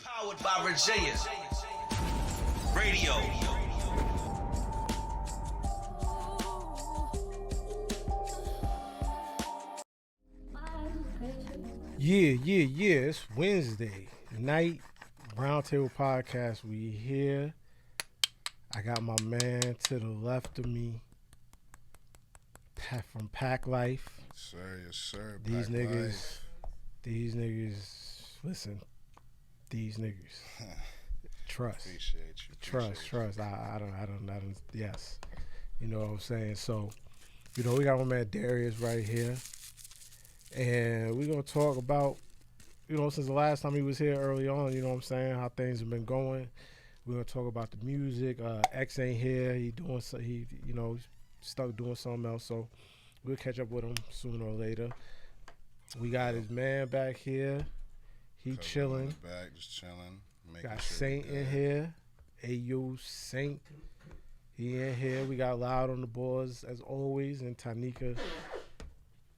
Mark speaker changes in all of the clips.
Speaker 1: Powered by Virginia Radio.
Speaker 2: Yeah. It's Wednesday night. Roundtable Podcast. We here. I got my man to the left of me, from Pack Life.
Speaker 3: Yes, sir.
Speaker 2: These
Speaker 3: Pack
Speaker 2: niggas,
Speaker 3: Life.
Speaker 2: these niggas. Listen, these niggas. Trust.
Speaker 3: Appreciate you.
Speaker 2: Trust. I don't. Yes, you know what I'm saying. So, we got my man Darius right here, and we're gonna talk about, since the last time he was here early on, you know what I'm saying, how things have been going. We're gonna talk about the music. X ain't here. He's stuck doing something else. So we'll catch up with him sooner or later. We got his man back here. He chilling.
Speaker 3: Back, just chilling.
Speaker 2: Got Saint in here. Ayo Saint. He in here. We got Loud on the boards as always, and Tanika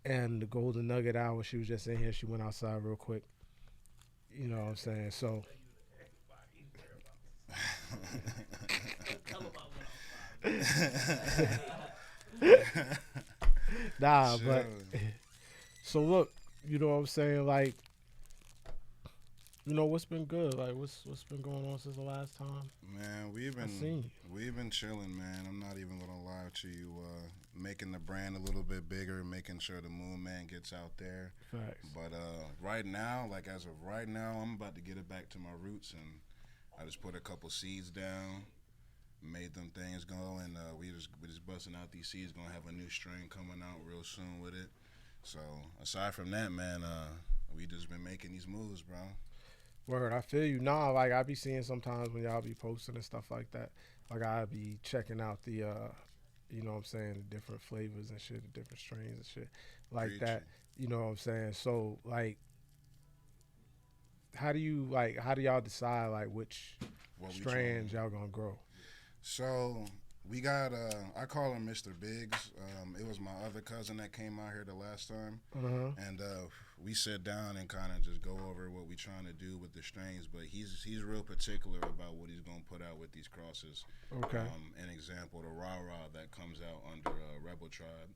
Speaker 2: and the Golden Nugget Hour. She was just in here. She went outside real quick. You know what I'm saying? So. Nah, but so look, you know what I'm saying? Like, what's been good? Like, what's been going on since the last time?
Speaker 3: Man, we've been chilling, man. I'm not even gonna lie to you. Making the brand a little bit bigger, making sure the Moon Man gets out there.
Speaker 2: Facts.
Speaker 3: But right now, like as of right now, I'm about to get it back to my roots, and I just put a couple seeds down, made them things go, and we just busting out these seeds. Gonna have a new strain coming out real soon with it. So aside from that, man, we just been making these moves, bro.
Speaker 2: Word, I feel you. Nah, like I be seeing sometimes when y'all be posting and stuff like that. Like I be checking out the, you know what I'm saying, the different flavors and shit, the different strains and shit like
Speaker 3: Preach.
Speaker 2: that. You know what I'm saying? So like, how do y'all decide like which strands y'all gonna grow?
Speaker 3: So we got I call him Mr. Biggs. It was my other cousin that came out here the last time, and we sit down and kind of just go over what we trying to do with the strains. But he's real particular about what he's gonna put out with these crosses.
Speaker 2: Okay.
Speaker 3: An example, the Rah Rah that comes out under Rebel Tribe.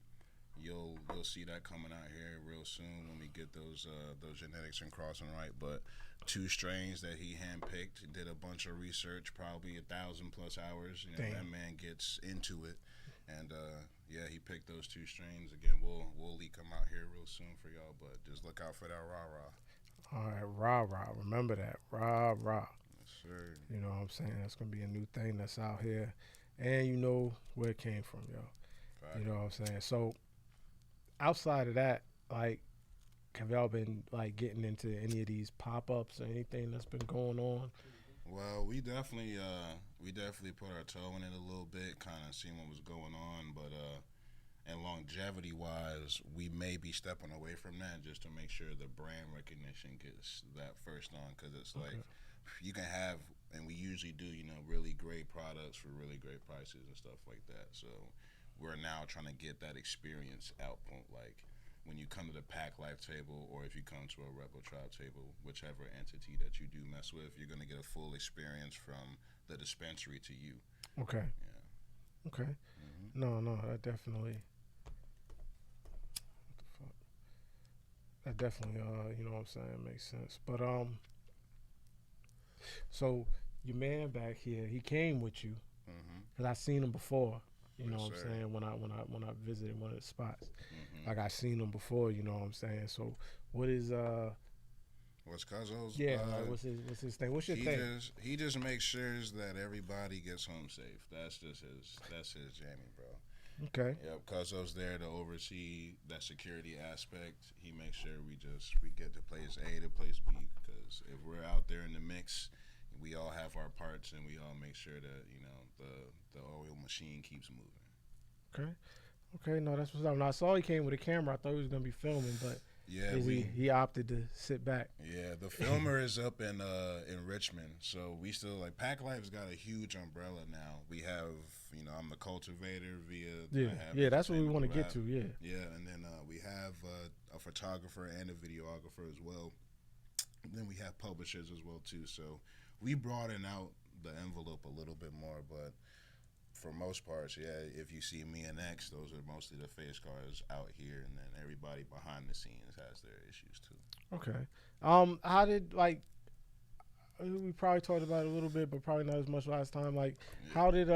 Speaker 3: You'll see that coming out here real soon when we get those genetics and crossing right. But 2 strains that he handpicked, did a bunch of research, probably 1,000+ hours. You know, that man gets into it, and he picked those 2 strains. Again, we'll leak them out here real soon for y'all. But just look out for that Rah Rah.
Speaker 2: All right, Rah Rah. Remember that Rah Rah.
Speaker 3: Yes, sir.
Speaker 2: You know what I'm saying? That's gonna be a new thing that's out here, and you know where it came from, yo.
Speaker 3: Fact.
Speaker 2: You know what I'm saying? So. Outside of that, like, have y'all been like getting into any of these pop-ups or anything that's been going on?
Speaker 3: Well, we definitely put our toe in it a little bit, kind of seeing what was going on, but and longevity-wise, we may be stepping away from that just to make sure the brand recognition gets that first on, because it's like you can have, and we usually do, really great products for really great prices and stuff like that. So we're now trying to get that experience out, like when you come to the Pack Life table or if you come to a Rebel Tribe table, whichever entity that you do mess with, you're going to get a full experience from the dispensary to you.
Speaker 2: Okay.
Speaker 3: Yeah.
Speaker 2: Okay.
Speaker 3: Mm-hmm.
Speaker 2: No, that definitely. What the fuck? That definitely, you know what I'm saying, makes sense. But so your man back here, he came with you, because I seen him before. You know what I'm saying? When I visited one of the spots, like I seen him before. You know what I'm saying? So what is
Speaker 3: What's Cuzzo's?
Speaker 2: Yeah, what's his thing? What's your thing?
Speaker 3: He just makes sure that everybody gets home safe. That's just his jammy, bro.
Speaker 2: Okay.
Speaker 3: Yep, Cuzzo's there to oversee that security aspect. He makes sure we get to place A to place B, because if we're out there in the mix, we all have our parts, and we all make sure that the oil machine keeps moving.
Speaker 2: Okay. No, that's what's up. Now, I saw he came with a camera. I thought he was gonna be filming, but
Speaker 3: yeah,
Speaker 2: he opted to sit back.
Speaker 3: Yeah, the filmer is up in Richmond, so we still Pack Life's got a huge umbrella now. We have I'm the cultivator via
Speaker 2: that's what we want to get to.
Speaker 3: Yeah, and then we have a photographer and a videographer as well. Then we have publishers as well too. So we broaden out the envelope a little bit more, but for most parts, yeah, if you see me and X, those are mostly the face cards out here, and then everybody behind the scenes has their issues too.
Speaker 2: Okay. How did like we probably talked about it a little bit, but probably not as much last time. Like, how did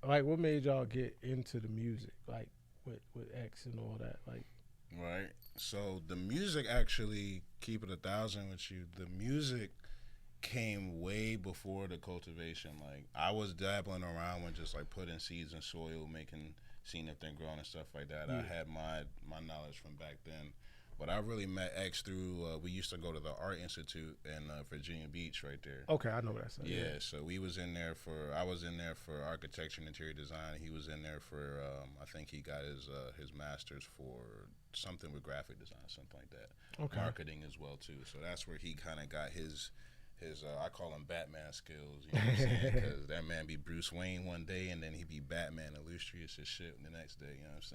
Speaker 2: like what made y'all get into the music, like with X and all that, like?
Speaker 3: Right. So the music actually, keep it 1,000 with you. The music came way before the cultivation. Like I was dabbling around with just like putting seeds in soil, seeing if they're growing and stuff like that.
Speaker 2: Yeah.
Speaker 3: I had my knowledge from back then, but I really met X through. We used to go to the Art Institute in Virginia Beach, right there.
Speaker 2: Okay, I know that.
Speaker 3: Yeah, so we was in there for. I was in there for architecture and interior design. He was in there for. I think he got his master's for something with graphic design, something like that.
Speaker 2: Okay.
Speaker 3: Marketing as well too. So that's where he kind of got his I call him Batman skills. You know what I'm saying? Because that man be Bruce Wayne one day, and then he be Batman illustrious as shit the next day. You know what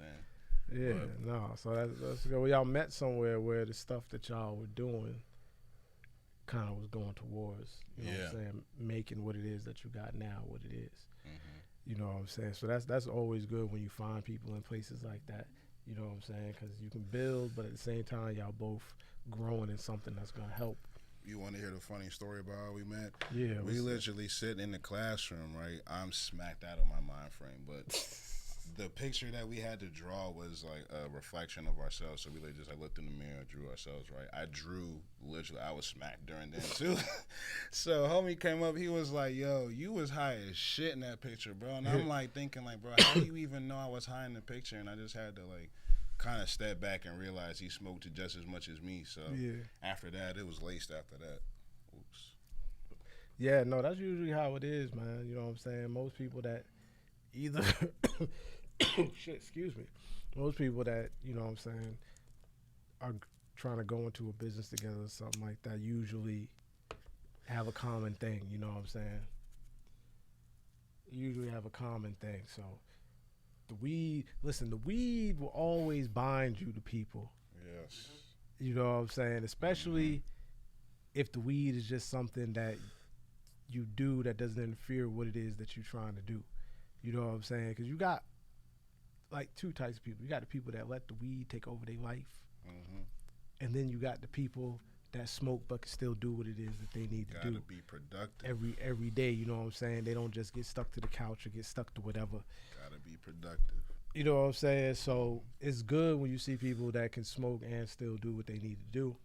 Speaker 3: I'm saying?
Speaker 2: Yeah, no. So that's good. Well, y'all met somewhere where the stuff that y'all were doing kind of was going towards, you know what I'm saying, making what it is that you got now, what it is.
Speaker 3: Mm-hmm.
Speaker 2: You know what I'm saying? So that's always good when you find people in places like that. You know what I'm saying? Because you can build, but at the same time, y'all both growing in something that's gonna help.
Speaker 3: You want to hear the funny story about how we met?
Speaker 2: Yeah.
Speaker 3: We literally sitting in the classroom, right? I'm smacked out of my mind frame, but the picture that we had to draw was like a reflection of ourselves. So we just looked in the mirror, drew ourselves, right? I drew literally. I was smacked during then too. So homie came up. He was like, "Yo, you was high as shit in that picture, bro." And I'm like thinking, like, bro, how do you even know I was high in the picture? And I just had to like kind of step back and realize he smoked just as much as me. So after that, it was laced after that. Oops.
Speaker 2: Yeah, no, that's usually how it is, man. You know what I'm saying? Most people that either shit, excuse me. Most people that, you know what I'm saying, are trying to go into a business together or something like that usually have a common thing, you know what I'm saying? Usually have a common thing. So the weed will always bind you to people.
Speaker 3: Yes.
Speaker 2: You know what I'm saying? Especially if the weed is just something that you do that doesn't interfere with what it is that you're trying to do. You know what I'm saying? Because you got like two types of people. You got the people that let the weed take over their life.
Speaker 3: Mm-hmm.
Speaker 2: And then you got the people that smoke but can still do what it is that they need to do.
Speaker 3: Gotta be productive.
Speaker 2: Every day, you know what I'm saying? They don't just get stuck to the couch or get stuck to whatever.
Speaker 3: Gotta be productive.
Speaker 2: You know what I'm saying? So it's good when you see people that can smoke and still do what they need to do.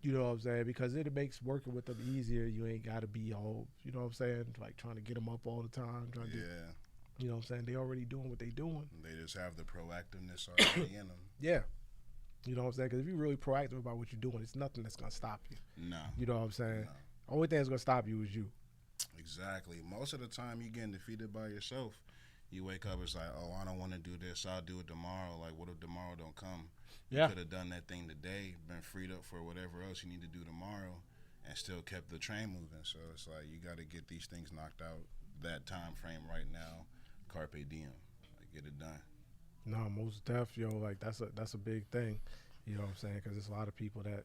Speaker 2: You know what I'm saying? Because it makes working with them easier. You ain't got to be all, you know what I'm saying, like trying to get them up all the time. Trying to, you know what I'm saying? They already doing what they doing.
Speaker 3: They just have the proactiveness already in them.
Speaker 2: Yeah. You know what I'm saying? Because if you're really proactive about what you're doing, it's nothing that's going to stop you.
Speaker 3: No.
Speaker 2: You know what I'm saying?
Speaker 3: No.
Speaker 2: Only thing that's going to stop you is you.
Speaker 3: Exactly. Most of the time you getting defeated by yourself. You wake up, it's like, oh, I don't want to do this. I'll do it tomorrow. Like, what if tomorrow don't come? You could have done that thing today, been freed up for whatever else you need to do tomorrow, and still kept the train moving. So it's like you got to get these things knocked out that time frame right now. Carpe diem. Like, get it done.
Speaker 2: No, most def, yo, like that's a big thing. You know what I'm saying? Because there's a lot of people that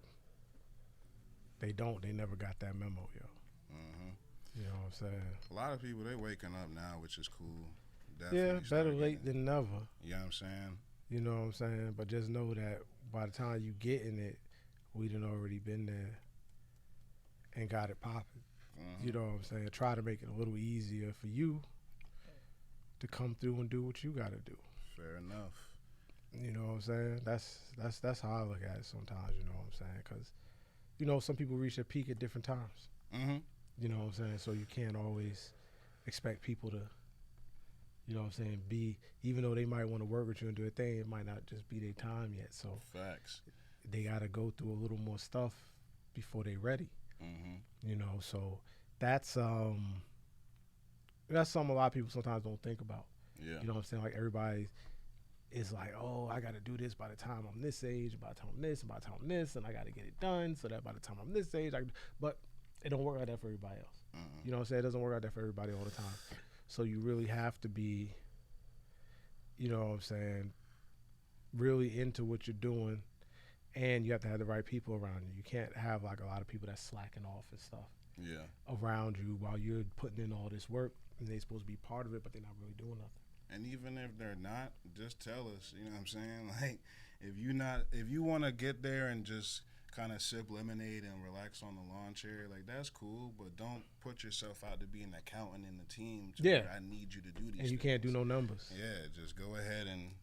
Speaker 2: they never got that memo, yo.
Speaker 3: Mm-hmm.
Speaker 2: You know what I'm saying?
Speaker 3: A lot of people, they waking up now, which is cool.
Speaker 2: Definitely better late than never.
Speaker 3: You know what I'm saying?
Speaker 2: You know what I'm saying? But just know that by the time you get in it, we done already been there and got it popping.
Speaker 3: Mm-hmm.
Speaker 2: You know what I'm saying? Try to make it a little easier for you to come through and do what you got to do.
Speaker 3: Fair enough.
Speaker 2: You know what I'm saying? That's how I look at it sometimes, you know what I'm saying? Because, you know, some people reach their peak at different times.
Speaker 3: Mm-hmm.
Speaker 2: You know what I'm saying? So you can't always expect people to, you know what I'm saying, even though they might want to work with you and do a thing, it might not just be their time yet. So
Speaker 3: facts.
Speaker 2: They got to go through a little more stuff before they ready.
Speaker 3: Mm-hmm.
Speaker 2: You know, so that's something a lot of people sometimes don't think about.
Speaker 3: Yeah.
Speaker 2: You know what I'm saying? Like everybody is like, oh, I got to do this by the time I'm this age, by the time I'm this, and by the time I'm this, and I got to get it done so that by the time I'm this age, but it don't work like that for everybody else.
Speaker 3: Mm-hmm.
Speaker 2: You know what I'm saying? It doesn't work like that for everybody all the time. So you really have to be, you know what I'm saying, really into what you're doing, and you have to have the right people around you. You can't have like a lot of people that's slacking off and stuff
Speaker 3: Yeah.
Speaker 2: around you while you're putting in all this work, and they're supposed to be part of it, but they're not really doing nothing.
Speaker 3: And even if they're not, just tell us. You know what I'm saying? Like, if you want to get there and just kind of sip lemonade and relax on the lawn chair, like that's cool. But don't put yourself out to be an accountant in the team. To
Speaker 2: Yeah.
Speaker 3: where I need you to do these.
Speaker 2: And you can't do no numbers.
Speaker 3: Yeah, just go ahead and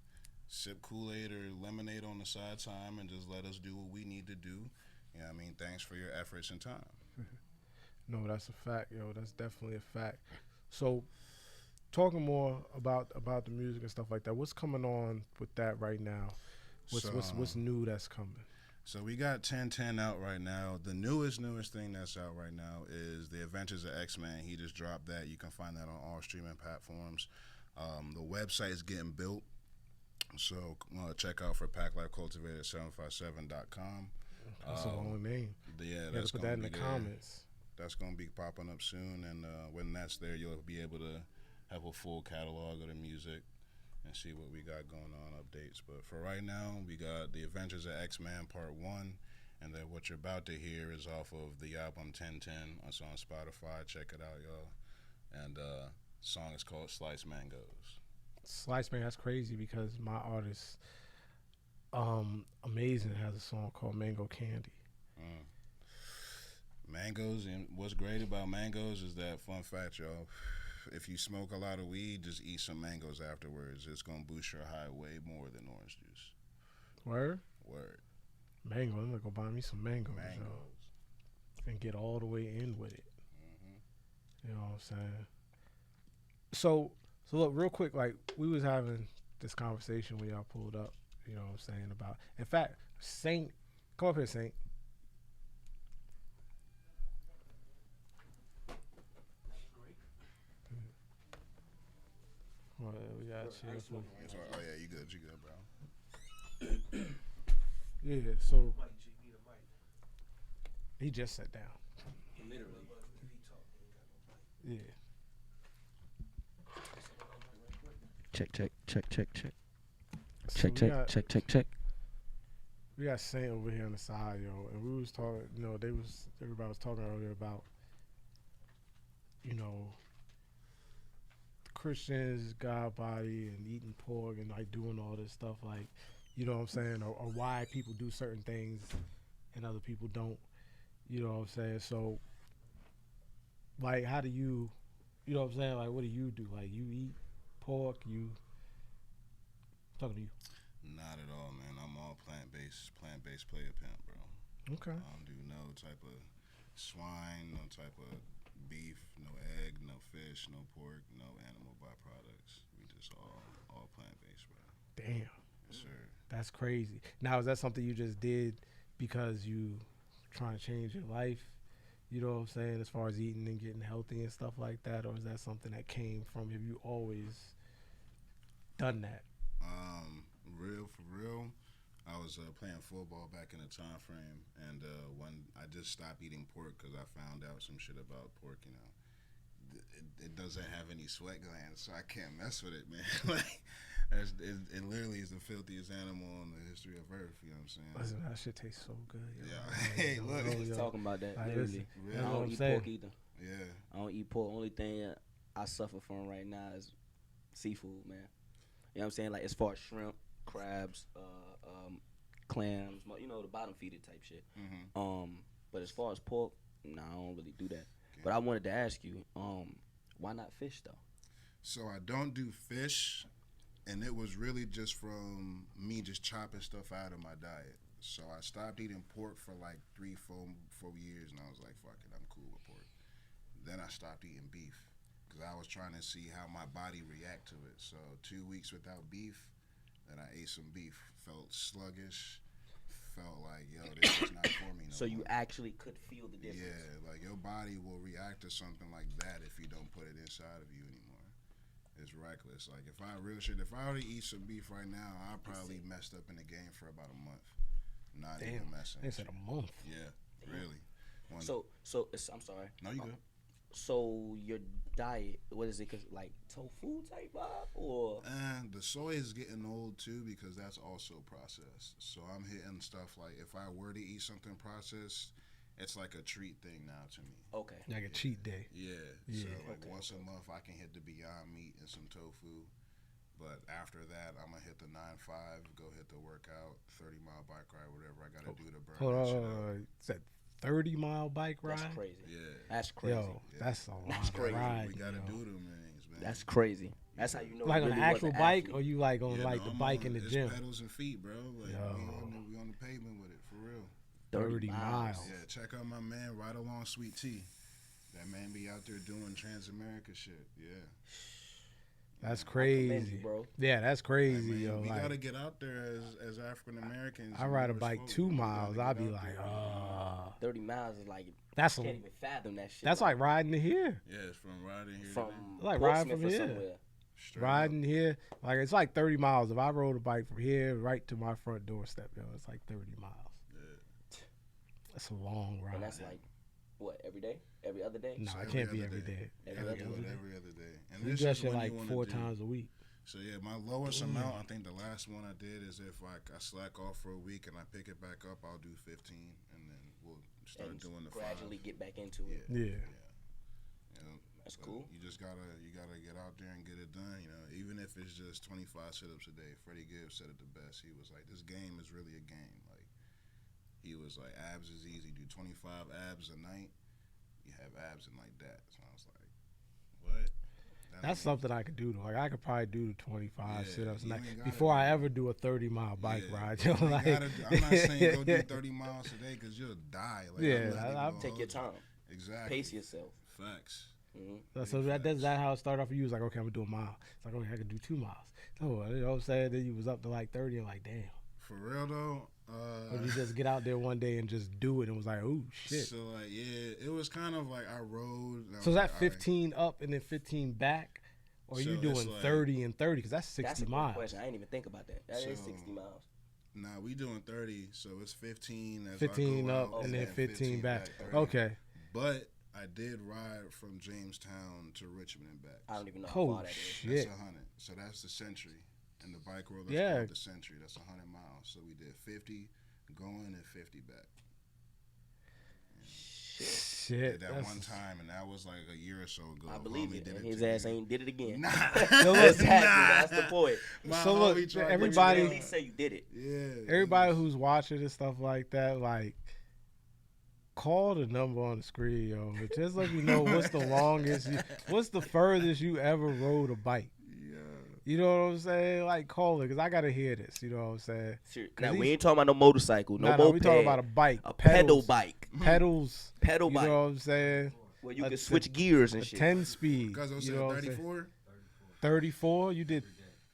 Speaker 3: sip Kool-Aid or lemonade on the side time and just let us do what we need to do. You know what I mean? Thanks for your efforts and time.
Speaker 2: No, that's a fact, yo. That's definitely a fact. So, talking more about the music and stuff like that, what's coming on with that right now? What's new that's coming?
Speaker 3: So we got 1010 out right now. The newest thing that's out right now is The Adventures of X-Man. He just dropped that. You can find that on all streaming platforms. The website is getting built. So check out for PackLifeCultivator757.com.
Speaker 2: That's a long name.
Speaker 3: Yeah,
Speaker 2: You
Speaker 3: that's
Speaker 2: gotta put
Speaker 3: gonna
Speaker 2: that in
Speaker 3: be
Speaker 2: the
Speaker 3: there.
Speaker 2: comments.
Speaker 3: That's going to be popping up soon, and when that's there, you'll be able to have a full catalog of the music and see what we got going on, updates. But for right now, we got The Adventures of X-Man Part 1, and then what you're about to hear is off of the album 1010. It's on Spotify. Check it out, y'all. And song is called Slice Mangoes.
Speaker 2: Slice Man, that's crazy because my artist, Amazing, has a song called Mango Candy.
Speaker 3: Mangoes, and what's great about mangoes is that, fun fact, y'all, if you smoke a lot of weed, just eat some mangoes afterwards. It's going to boost your high way more than orange juice.
Speaker 2: Word?
Speaker 3: Word.
Speaker 2: Mango. I'm gonna go buy me some mangoes, yo,
Speaker 3: Mangoes.
Speaker 2: and get all the way in with it.
Speaker 3: Mm-hmm.
Speaker 2: You know what I'm saying? So look, real quick, like we was having this conversation when y'all pulled up. You know what I'm saying about. In fact, Saint, come up here, Saint. Well, we got you.
Speaker 3: It's all right. Oh, yeah, you good, bro.
Speaker 2: Yeah, so he just sat down.
Speaker 4: Literally.
Speaker 2: Yeah.
Speaker 4: Check.
Speaker 2: So
Speaker 4: Check.
Speaker 2: we got Saint over here on the side, yo, and we was talking. You know, everybody was talking earlier about, you know, Christians, God body, and eating pork and like doing all this stuff, like, you know what I'm saying, or why people do certain things and other people don't. You know what I'm saying? So, like, how do you know what I'm saying? Like, what do you do? Like, you eat pork? You talking to you?
Speaker 3: Not at all, man. I'm all plant-based player pimp, bro.
Speaker 2: Okay.
Speaker 3: I don't do no type of swine, no type of beef, no egg, no fish, no pork, no animal byproducts. We just all plant-based, bro.
Speaker 2: Damn,
Speaker 3: Yes, sir.
Speaker 2: that's crazy. Now, is that something you just did because you trying to change your life? You know what I'm saying, as far as eating and getting healthy and stuff like that, or is that something that came from? Have you always done that?
Speaker 3: For real, I was playing football back in the time frame, and when I just stopped eating pork because I found out some shit about pork. You know, it doesn't have any sweat glands, so I can't mess with it, man. Like, it literally is the filthiest animal in the history of Earth. You know what I'm saying?
Speaker 2: Listen, that shit tastes so good. Yo.
Speaker 3: Yeah. Hey, look.
Speaker 2: Yo,
Speaker 4: Just talking about that.
Speaker 2: Like,
Speaker 4: Literally.
Speaker 3: listen,
Speaker 4: I
Speaker 3: that's
Speaker 2: what
Speaker 4: don't
Speaker 2: I'm
Speaker 4: eat
Speaker 2: saying.
Speaker 4: pork either.
Speaker 3: Yeah.
Speaker 4: I don't eat pork. Only thing I suffer from right now is seafood, man. You know what I'm saying? Like, as far as shrimp, crabs, clams, you know, the bottom feeder type shit.
Speaker 3: Mm-hmm.
Speaker 4: But as far as pork, nah, I don't really do that. But I wanted to ask you, why not fish though?
Speaker 3: So I don't do fish, and it was really just from me just chopping stuff out of my diet. So I stopped eating pork for like 4 years, and I was like, fuck it, I'm cool with pork. Then I stopped eating beef because I was trying to see how my body react to it. So 2 weeks without beef, then I ate some beef, felt sluggish, felt like, yo, this is not for me no
Speaker 4: So you
Speaker 3: more.
Speaker 4: actually could feel the difference.
Speaker 3: Yeah, like your body will react to something like that if you don't put it inside of you anymore. It's reckless. Like, if I already eat some beef right now, I probably messed up in the game for about a month. Not even messing.
Speaker 2: They said a month.
Speaker 3: Yeah, really.
Speaker 4: So I'm sorry.
Speaker 3: No, you good.
Speaker 4: So your diet, what is it? Cause like tofu type vibe, or
Speaker 3: And the soy is getting old too because that's also processed. So I'm hitting stuff like if I were to eat something processed, it's like a treat thing now to me.
Speaker 4: okay,
Speaker 2: Like a cheat day.
Speaker 3: Yeah.
Speaker 2: Yeah.
Speaker 3: So like
Speaker 4: Okay,
Speaker 3: once a month I can hit the Beyond Meat and some tofu. But after that, I'm gonna hit the 9-5, go hit the workout, 30-mile bike ride, whatever I gotta do to burn
Speaker 2: Hold
Speaker 3: that shit
Speaker 2: on.
Speaker 3: out.
Speaker 2: Is that 30-mile bike ride?
Speaker 4: that's crazy.
Speaker 3: Yeah.
Speaker 4: That's crazy.
Speaker 2: Yo, that's a lot
Speaker 4: That's
Speaker 2: of
Speaker 4: crazy.
Speaker 2: ride.
Speaker 3: We gotta
Speaker 2: yo.
Speaker 3: do them things, man.
Speaker 4: That's crazy. That's how you know.
Speaker 2: Like
Speaker 4: you
Speaker 2: on
Speaker 4: really
Speaker 2: an
Speaker 4: was
Speaker 2: actual
Speaker 4: an
Speaker 2: bike,
Speaker 4: athlete.
Speaker 2: or you like on
Speaker 3: Yeah,
Speaker 2: like
Speaker 3: no,
Speaker 2: the
Speaker 3: I'm
Speaker 2: bike
Speaker 3: on-
Speaker 2: in the
Speaker 3: it's
Speaker 2: gym?
Speaker 3: pedals and feet, bro. Like
Speaker 2: Yo.
Speaker 3: we on the pavement with it for real.
Speaker 2: 30 miles.
Speaker 3: Yeah, check out my man Right Along Sweet Tea. That man be out there doing Transamerica shit. Yeah.
Speaker 2: That's
Speaker 4: I commend
Speaker 2: crazy.
Speaker 4: you, bro.
Speaker 2: Yeah, that's
Speaker 3: Hey,
Speaker 2: crazy,
Speaker 3: man,
Speaker 2: yo.
Speaker 3: we
Speaker 2: Like,
Speaker 3: gotta get out there as African Americans.
Speaker 2: I ride a bike 2 miles. I'll be like,
Speaker 4: 30 miles is like
Speaker 2: that's
Speaker 4: you
Speaker 2: a,
Speaker 4: can't even fathom that shit.
Speaker 2: that's like riding to here.
Speaker 3: Yeah, it's from riding here.
Speaker 4: from
Speaker 3: to
Speaker 2: Like riding
Speaker 4: Portsmouth
Speaker 2: from
Speaker 4: or
Speaker 2: here.
Speaker 4: somewhere.
Speaker 3: Straight
Speaker 2: Riding here, like it's like 30 miles. If I rode a bike from here right to my front doorstep, yo, it's like 30 miles.
Speaker 3: Yeah.
Speaker 2: That's a long ride.
Speaker 4: And that's like what, every day? Every other day?
Speaker 2: No,
Speaker 3: So
Speaker 2: it
Speaker 3: every
Speaker 2: can't be
Speaker 3: other
Speaker 2: every
Speaker 3: day.
Speaker 2: day.
Speaker 4: Every
Speaker 3: Every
Speaker 4: other
Speaker 3: other,
Speaker 4: day.
Speaker 3: every other day. And
Speaker 2: You
Speaker 3: this
Speaker 2: do
Speaker 3: is
Speaker 2: that shit
Speaker 3: when
Speaker 2: like
Speaker 3: you wanna
Speaker 2: 4
Speaker 3: do-
Speaker 2: times a week.
Speaker 3: So yeah, my lowest amount, I think the last one I did is if I slack off for a week and I pick it back up, I'll do 15, and then we'll start
Speaker 4: And
Speaker 3: doing the
Speaker 4: gradually
Speaker 3: 5.
Speaker 4: get back into it.
Speaker 2: Yeah.
Speaker 3: You know,
Speaker 4: That's
Speaker 3: but
Speaker 4: cool.
Speaker 3: You just gotta get out there and get it done. You know, even if it's just 25 sit-ups a day. Freddie Gibbs said it the best. He was like, "This game is really a game." Like, he was like, "Abs is easy. Do 25 abs a night. You have abs in like that." So I was like, "What?"
Speaker 2: That's something I could do though. Like I could probably do the 25
Speaker 3: Yeah,
Speaker 2: sit-ups
Speaker 3: you
Speaker 2: night
Speaker 3: ain't gotta
Speaker 2: before
Speaker 3: do
Speaker 2: I
Speaker 3: it.
Speaker 2: ever do a 30-mile bike
Speaker 3: Yeah.
Speaker 2: ride.
Speaker 3: You
Speaker 2: Yo,
Speaker 3: ain't
Speaker 2: like,
Speaker 3: gotta I'm not saying go do 30 miles a day because you'll die. Like,
Speaker 2: Yeah,
Speaker 3: I'm not even
Speaker 2: I'll
Speaker 3: gonna
Speaker 4: Take your
Speaker 3: hold you.
Speaker 4: time.
Speaker 3: Exactly.
Speaker 4: Pace yourself.
Speaker 3: Facts.
Speaker 2: so that's how it started off for you. It's like, okay, I'm gonna do a mile. It's like, okay, I could do 2 miles. Oh, you know what I'm saying? Then you was up to like 30 and like, damn.
Speaker 3: For real though.
Speaker 2: Or you just get out there one day and just do it and was like, oh shit.
Speaker 3: So like yeah, it was kind of like I rode. and I
Speaker 2: So
Speaker 3: was
Speaker 2: is that
Speaker 3: like, all right.
Speaker 2: 15 up and then 15 back? Or are
Speaker 3: So
Speaker 2: you
Speaker 3: it's
Speaker 2: doing
Speaker 3: like-
Speaker 2: 30 and 30? Because that's 60
Speaker 4: That's a good
Speaker 2: miles.
Speaker 4: question. I didn't even think about that. That is
Speaker 3: So-
Speaker 4: 60 miles.
Speaker 3: Nah, we doing 30, so it's 15 as
Speaker 2: 15
Speaker 3: I go
Speaker 2: up
Speaker 3: out,
Speaker 2: and then 15 back.
Speaker 3: 30.
Speaker 2: Okay.
Speaker 3: But I did ride from Jamestown to Richmond and back.
Speaker 4: I don't even know how
Speaker 2: Oh,
Speaker 4: far that is.
Speaker 2: shit.
Speaker 3: That's 100. So that's the Century. And the bike roller
Speaker 2: Yeah.
Speaker 3: called the Century. That's 100 miles. So we did 50 going and 50 back.
Speaker 2: Shit.
Speaker 3: Did that
Speaker 2: that's-
Speaker 3: one time, and that was like a year or so ago.
Speaker 4: I believe
Speaker 3: Homie
Speaker 4: it.
Speaker 3: did
Speaker 4: And
Speaker 3: it
Speaker 4: his
Speaker 3: to
Speaker 4: ass
Speaker 3: me.
Speaker 4: ain't did it again.
Speaker 3: Nah.
Speaker 2: So look,
Speaker 4: Exactly. That's the point.
Speaker 3: My
Speaker 2: So look,
Speaker 3: homie tried to
Speaker 2: everybody-
Speaker 3: do
Speaker 4: At
Speaker 3: it.
Speaker 4: least say you did it.
Speaker 3: Yeah.
Speaker 2: Everybody who's watching and stuff like that, like, call the number on the screen, yo. Just let me know what's the what's the furthest you ever rode a bike.
Speaker 3: Yeah.
Speaker 2: You know what I'm saying? Like, call it, because I got to hear this. You know what I'm saying?
Speaker 4: Serious.
Speaker 2: 'Cause
Speaker 4: Now,
Speaker 2: these-
Speaker 4: we ain't talking about no motorcycle, no
Speaker 2: Nah,
Speaker 4: moped.
Speaker 2: we talking about a bike.
Speaker 4: a pedal
Speaker 2: pedals,
Speaker 4: bike.
Speaker 2: Pedals.
Speaker 4: Pedal
Speaker 2: You
Speaker 4: bike.
Speaker 2: know what I'm saying?
Speaker 4: Where you
Speaker 2: a
Speaker 4: can
Speaker 2: t-
Speaker 4: switch gears and
Speaker 2: A
Speaker 4: shit.
Speaker 2: 10 speed.
Speaker 3: Because I
Speaker 2: You
Speaker 3: said
Speaker 2: know what I'm saying?
Speaker 3: 34.
Speaker 2: 34? You did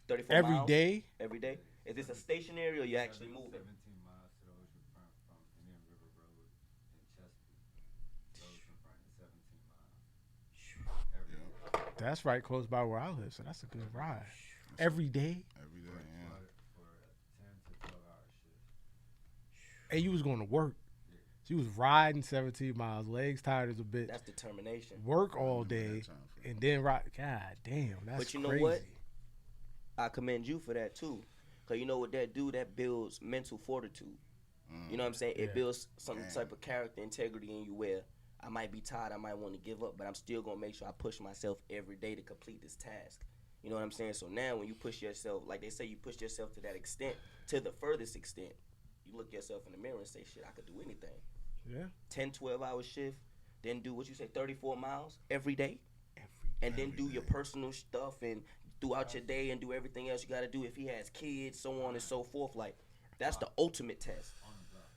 Speaker 4: 34
Speaker 2: every
Speaker 4: miles?
Speaker 2: day?
Speaker 4: Every day? Is this a stationary or you actually moving?
Speaker 5: 17 miles to the oceanfront from Indian River Road in Chesapeake. Oceanfront is 17 miles. Every day.
Speaker 2: That's right close by where I live, so that's a good ride. Every day?
Speaker 3: Every day, yeah.
Speaker 5: For a 10 to 12 hour shift.
Speaker 2: And you was going to work. So you was riding 17 miles, legs tired as a bitch.
Speaker 4: That's determination.
Speaker 2: Work all
Speaker 3: Remember that
Speaker 2: day,
Speaker 3: time frame.
Speaker 2: and then ride. God damn, that's
Speaker 4: But you know
Speaker 2: crazy.
Speaker 4: what? I commend you for that too. Because you know what that do? That builds mental fortitude. You know what I'm saying? It
Speaker 2: Yeah.
Speaker 4: builds some
Speaker 3: Damn.
Speaker 4: type of character integrity in you where I might be tired, I might want to give up, but I'm still going to make sure I push myself every day to complete this task. You know what I'm saying? So now when you push yourself, like they say, you push yourself to that extent, to the furthest extent, you look yourself in the mirror and say, shit, I could do anything.
Speaker 2: Yeah.
Speaker 4: 10, 12-hour shift, then do what you say, 34 miles every day, and then do your personal stuff and throughout your day and do everything else you got to do. If he has kids, so on and so forth, like that's the ultimate test.
Speaker 5: On the block.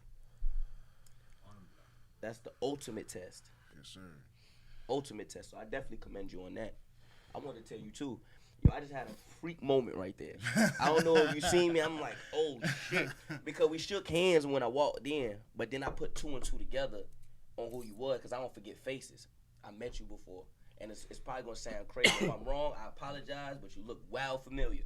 Speaker 5: On the block.
Speaker 4: That's the ultimate test.
Speaker 3: Yes, sir.
Speaker 4: Ultimate test. So I definitely commend you on that. I want to tell you too. Yo, I just had a freak moment right there. I don't know if you seen me. I'm like, oh shit, because we shook hands when I walked in, but then I put 2 and 2 together on who you was, because I don't forget faces. I met you before, and it's probably gonna sound crazy. If I'm wrong, I apologize, but you look wild familiar.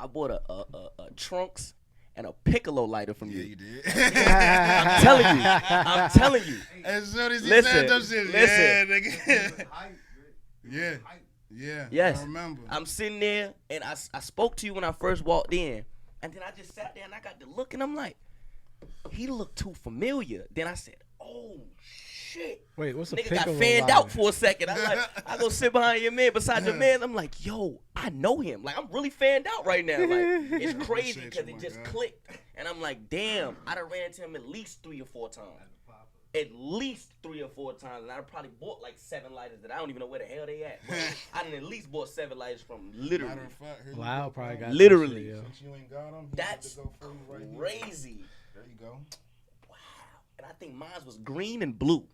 Speaker 4: I bought a Trunks and a piccolo lighter from
Speaker 3: Yeah,
Speaker 4: you.
Speaker 3: you did.
Speaker 4: I'm telling you. I'm telling you.
Speaker 3: As soon as he
Speaker 4: Listen,
Speaker 3: said them shit, yeah, nigga. Yeah, yeah.
Speaker 4: Yes.
Speaker 3: I remember.
Speaker 4: I'm sitting there, and I spoke to you when I first walked in, and then I just sat there, and I got to look, and I'm like, he looked too familiar. Then I said, oh, shit.
Speaker 2: Wait, what's a
Speaker 4: Nigga got
Speaker 2: piccolo
Speaker 4: fanned
Speaker 2: lighter?
Speaker 4: out for a second. I go sit behind your man, beside your man. I'm like, yo, I know him. Like, I'm really fanned out right now. Like, it's crazy
Speaker 3: Appreciate
Speaker 4: because
Speaker 3: you,
Speaker 4: it
Speaker 3: my
Speaker 4: just
Speaker 3: guy.
Speaker 4: clicked. And I'm like, damn, I done ran into him at least 3 or 4 times. At least 3 or 4 times. And I probably bought like 7 lighters that I don't even know where the hell they at. But I done at least bought 7 lighters from literally.
Speaker 3: Matter of fact, here you
Speaker 2: Wow,
Speaker 3: go,
Speaker 2: probably
Speaker 3: bro.
Speaker 2: got
Speaker 4: Literally.
Speaker 2: that shit, yo.
Speaker 3: Since you ain't got them,
Speaker 4: That's
Speaker 3: to go for you right here.
Speaker 4: crazy.
Speaker 3: There you go.
Speaker 4: Wow. And I think mine was green and blue.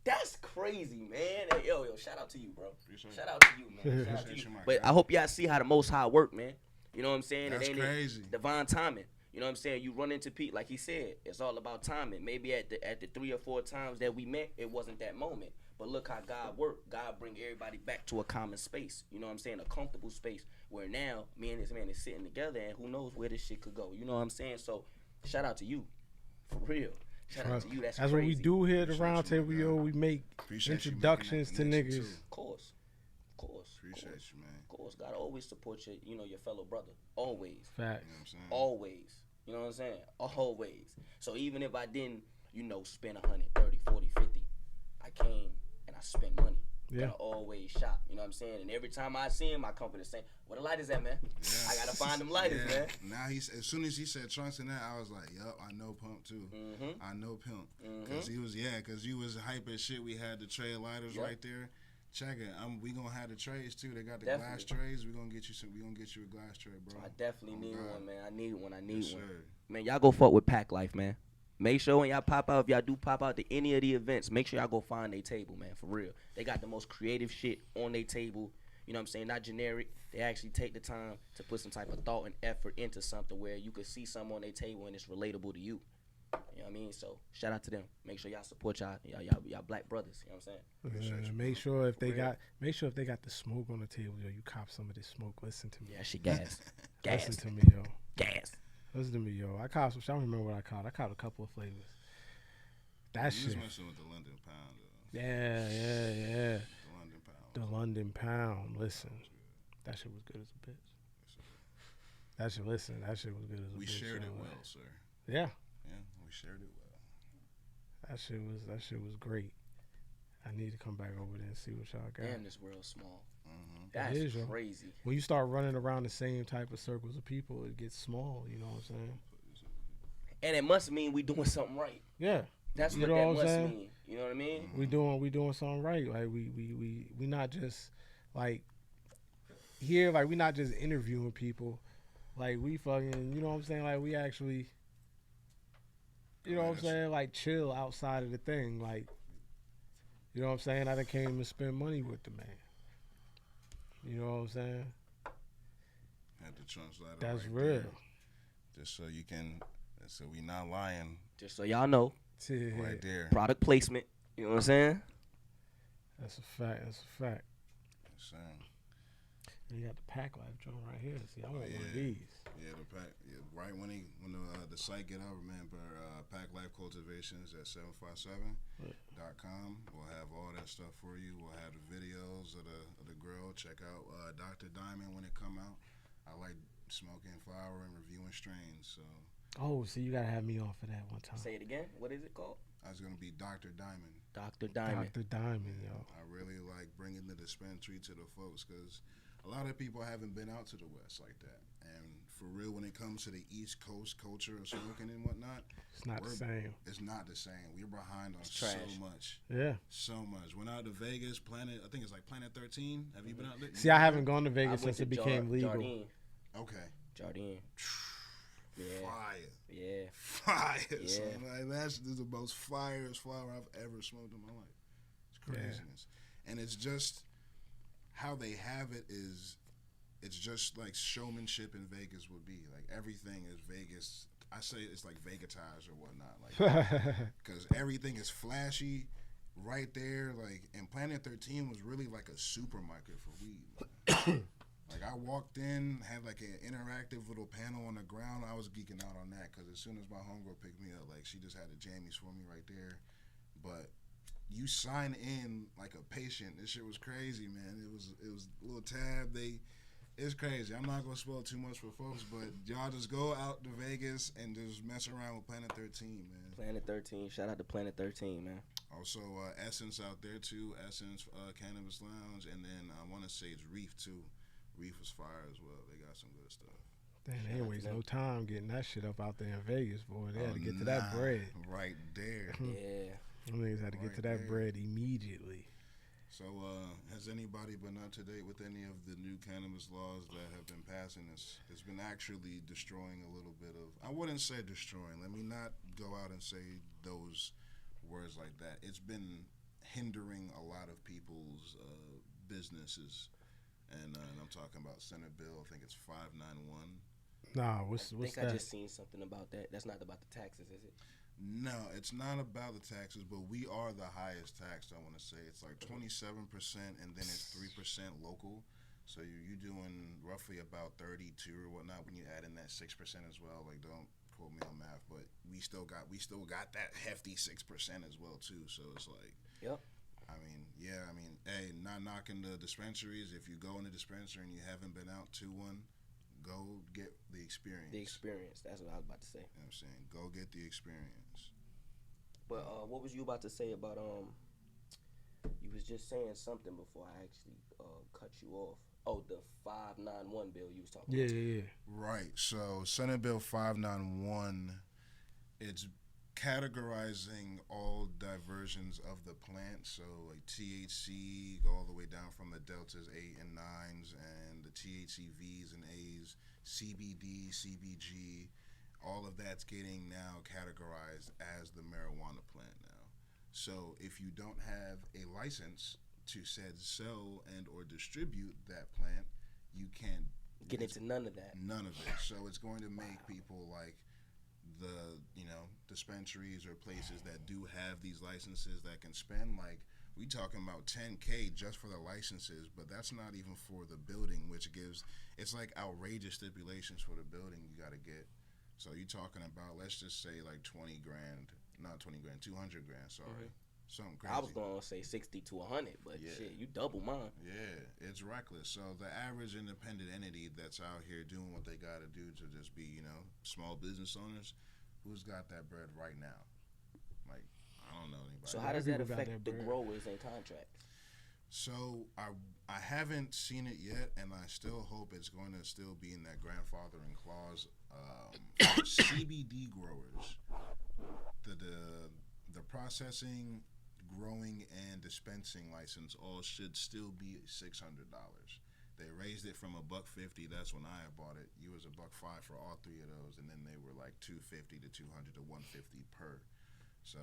Speaker 4: That's crazy, man. Hey, yo, shout out to you, bro.
Speaker 3: Appreciate
Speaker 4: Shout
Speaker 3: it.
Speaker 4: out to you, man. Shout out to
Speaker 3: Appreciate
Speaker 4: you.
Speaker 3: you, my
Speaker 4: But
Speaker 3: guy.
Speaker 4: I hope y'all see how the Most High work, man. You know what I'm saying?
Speaker 3: That's
Speaker 4: it ain't
Speaker 3: crazy.
Speaker 4: divine timing. You know what I'm saying? You run into Pete, like he said, it's all about timing. Maybe at the 3 or 4 times that we met, it wasn't that moment. But look how God worked. God bring everybody back to a common space. You know what I'm saying? A comfortable space where now me and this man is sitting together, and who knows where this shit could go. You know what I'm saying? So shout out to you, for real. Shout out to you. That's
Speaker 2: what
Speaker 4: crazy.
Speaker 2: we do here at the
Speaker 3: Appreciate
Speaker 2: round
Speaker 3: you, my
Speaker 2: table,
Speaker 3: guy.
Speaker 2: yo. We make
Speaker 3: Appreciate you making that
Speaker 2: introductions to
Speaker 3: connection,
Speaker 2: niggas.
Speaker 3: too.
Speaker 4: Of course.
Speaker 3: Appreciate you, man.
Speaker 4: Of course. Gotta always support your fellow brother. Always.
Speaker 2: Facts.
Speaker 3: You know what I'm saying?
Speaker 4: Always. You know what I'm saying? Always. So even if I didn't, spend 100, 30, 40, 50, I came and I spent money.
Speaker 2: Yeah.
Speaker 4: Gotta always shop. You know what I'm saying? And every time I see him, I come for the same. Where the lighters at, man?
Speaker 3: Yeah.
Speaker 4: I gotta find them lighters,
Speaker 3: Yeah.
Speaker 4: man.
Speaker 3: Now as soon as he said Trunks and that, I was like, yup, I know Pump too.
Speaker 4: Mm-hmm.
Speaker 3: I know Pimp. Cause you was hype as shit. We had the tray lighters
Speaker 4: Yep.
Speaker 3: right there. Check it. We gonna have the trays too. They got the
Speaker 4: Definitely.
Speaker 3: glass trays. We gonna get you a glass tray, bro.
Speaker 4: I definitely need
Speaker 3: God.
Speaker 4: one, man. I need one. I need
Speaker 3: Yes,
Speaker 4: one.
Speaker 3: sir.
Speaker 4: Man, y'all go fuck with Pack Life, man. Make sure when y'all pop out, if y'all do pop out to any of the events, make sure y'all go find their table, man, for real. They got the most creative shit on their table. You know what I'm saying? Not generic. They actually take the time to put some type of thought and effort into something where you could see something on their table and it's relatable to you. You know what I mean? So shout out to them. Make sure y'all support y'all black brothers. You know what I'm saying?
Speaker 2: Make sure if they
Speaker 4: real.
Speaker 2: got the smoke on the table, yo, you cop some of this smoke. Listen to me.
Speaker 4: Yeah, she gas.
Speaker 2: Listen
Speaker 4: gas.
Speaker 2: to me, yo.
Speaker 4: Gas.
Speaker 2: Listen to me, yo. I caught some. I don't remember what I caught. I caught a couple of flavors. That
Speaker 3: You
Speaker 2: shit.
Speaker 3: was messing with the London Pound, though.
Speaker 2: Yeah.
Speaker 3: The London Pound.
Speaker 2: The London Pound. Listen, that shit was good as a bitch. That shit was good as a
Speaker 3: We
Speaker 2: bitch.
Speaker 3: shared it
Speaker 2: yo.
Speaker 3: well, sir.
Speaker 2: Yeah,
Speaker 3: Yeah, we shared it well.
Speaker 2: that shit was great. I need to come back over there and see what y'all got.
Speaker 4: Damn, this world's small.
Speaker 3: Mm-hmm.
Speaker 4: That's
Speaker 2: is, yo.
Speaker 4: crazy.
Speaker 2: When you start running around the same type of circles of people, it gets small. You know what I'm saying?
Speaker 4: And it must mean we doing something right.
Speaker 2: Yeah,
Speaker 4: That's
Speaker 2: You
Speaker 4: what
Speaker 2: know
Speaker 4: that
Speaker 2: what I'm
Speaker 4: must
Speaker 2: saying?
Speaker 4: mean. You know what I mean?
Speaker 2: we doing something right. Like we not just like here. Like we not just interviewing people. Like we fucking. You know what I'm saying? Like we actually. You know what I'm saying? Like chill outside of the thing. Like. You know what I'm saying? I done came and spend money with the man. You know what I'm saying?
Speaker 3: Had the Trunks lighter
Speaker 2: That's
Speaker 3: right
Speaker 2: real.
Speaker 3: there. Just so you can, so we not lying
Speaker 4: Just so y'all know,
Speaker 3: right there.
Speaker 4: product placement. You know what I'm saying?
Speaker 2: That's a fact.
Speaker 3: Saying.
Speaker 2: You got the Pack Life joint right here. See, I want one of
Speaker 3: Yeah.
Speaker 2: these.
Speaker 3: Yeah, the pack. Yeah, right when the site get out, remember Pack Life Cultivations at 757.com. We'll have all that stuff for you. We'll have the videos of the grill. Check out Dr. Diamond when it come out. I like smoking flower and reviewing strains. So
Speaker 2: Oh, so you gotta have me on for that one time.
Speaker 4: Say it again. What is it called?
Speaker 3: I was gonna be Dr. Diamond.
Speaker 4: Dr. Diamond.
Speaker 2: Dr. Diamond, yo.
Speaker 3: I really like bringing the dispensary to the folks because a lot of people haven't been out to the West like that. And for real, when it comes to the East Coast culture of smoking and whatnot,
Speaker 2: It's not the same.
Speaker 3: it's not the same. We're behind on
Speaker 4: It's
Speaker 3: so
Speaker 4: trash.
Speaker 3: much.
Speaker 2: Yeah.
Speaker 3: So much. Went out to Vegas, I think it's like Planet 13. Have you been out there?
Speaker 2: See, I haven't gone to
Speaker 4: I
Speaker 2: Vegas
Speaker 4: went
Speaker 2: since it
Speaker 4: to
Speaker 2: became legal.
Speaker 4: Jardine.
Speaker 3: Okay.
Speaker 4: Jardine. Yeah.
Speaker 3: Fire.
Speaker 4: Yeah.
Speaker 3: Fire.
Speaker 4: Yeah.
Speaker 3: So, like, that's the most firest flower I've ever smoked in my life. It's craziness. And it's just how they have it is, it's just like showmanship in Vegas would be. Like everything is Vegas. I say it's like Vegetized or whatnot. Like, because everything is flashy right there. Like, and Planet 13 was really like a supermarket for weed. Like I walked in, had like an interactive little panel on the ground. I was geeking out on that because as soon as my homegirl picked me up, like she just had the jammies for me right there. But you sign in like a patient. This shit was crazy, man. It was a little tab. It's crazy. I'm not gonna spoil too much for folks, but y'all just go out to Vegas and just mess around with Planet 13, man.
Speaker 4: Planet 13. Shout out to Planet 13, man.
Speaker 3: Also, Essence out there too. Essence Cannabis Lounge, and then I want to say it's Reef too. Reef was fire as well. They got some good stuff.
Speaker 2: Damn, they ain't waste no time getting that shit up out there in Vegas, boy. They had to get to that bread.
Speaker 3: Right there.
Speaker 4: Yeah.
Speaker 2: Them niggas had to get to that bread immediately.
Speaker 3: So, has anybody been up to date with any of the new cannabis laws that have been passing? It's been actually destroying a little bit of. I wouldn't say destroying. Let me not go out and say those words like that. It's been hindering a lot of people's businesses, and I'm talking about Senate Bill. I think it's 591.
Speaker 2: Nah, what's
Speaker 4: I think
Speaker 2: that?
Speaker 4: I just seen something about that. That's not about the taxes, is it?
Speaker 3: No, it's not about the taxes, but we are the highest taxed. I want to say it's like 27%, and then it's 3% local. So you're doing roughly about 32 or whatnot when you add in that 6% as well. Like, don't quote me on math, but we still got that hefty 6% as well too. So it's like,
Speaker 4: Yep.
Speaker 3: I mean, hey, not knocking the dispensaries. If you go in the dispensary and you haven't been out to one, go get the experience.
Speaker 4: The experience. That's what I was about to say.
Speaker 3: You know what I'm saying? Go get the experience.
Speaker 4: But what was you about to say about you was just saying something before I actually cut you off. Oh, the 591 bill you was talking about.
Speaker 2: Yeah.
Speaker 3: Right. So Senate Bill 591, it's categorizing all diversions of the plant. So like THC, go all the way down from the deltas 8 and 9s, and the THCVs and A's, CBD, CBG. All of that's getting now categorized as the marijuana plant now. So if you don't have a license to said sell and or distribute that plant, you can't
Speaker 4: Get into none of that.
Speaker 3: none of it. So it's going to make people like the dispensaries or places that do have these licenses that can spend like we talking about $10K just for the licenses, but that's not even for the building, which gives it's like outrageous stipulations for the building you got to get. So you talking about, let's just say like 20 grand, not 20 grand, 200 grand, sorry. Something crazy.
Speaker 4: I was going to say 60 to 100, but
Speaker 3: Yeah.
Speaker 4: shit, you double mine.
Speaker 3: Yeah, it's reckless. So the average independent entity that's out here doing what they got to do to just be, small business owners, who's got that bread right now? Like, I don't know anybody.
Speaker 4: So how does that
Speaker 2: people got
Speaker 4: affect
Speaker 2: that
Speaker 4: the
Speaker 2: bread.
Speaker 4: growers and contracts?
Speaker 3: So I haven't seen it yet, and I still hope it's going to still be in that grandfathering clause. CBD growers, the processing, growing, and dispensing license all should still be $600. They raised it from $150. That's when I bought it. You was $105 for all three of those, and then they were like $250 to $200 to $150 per. So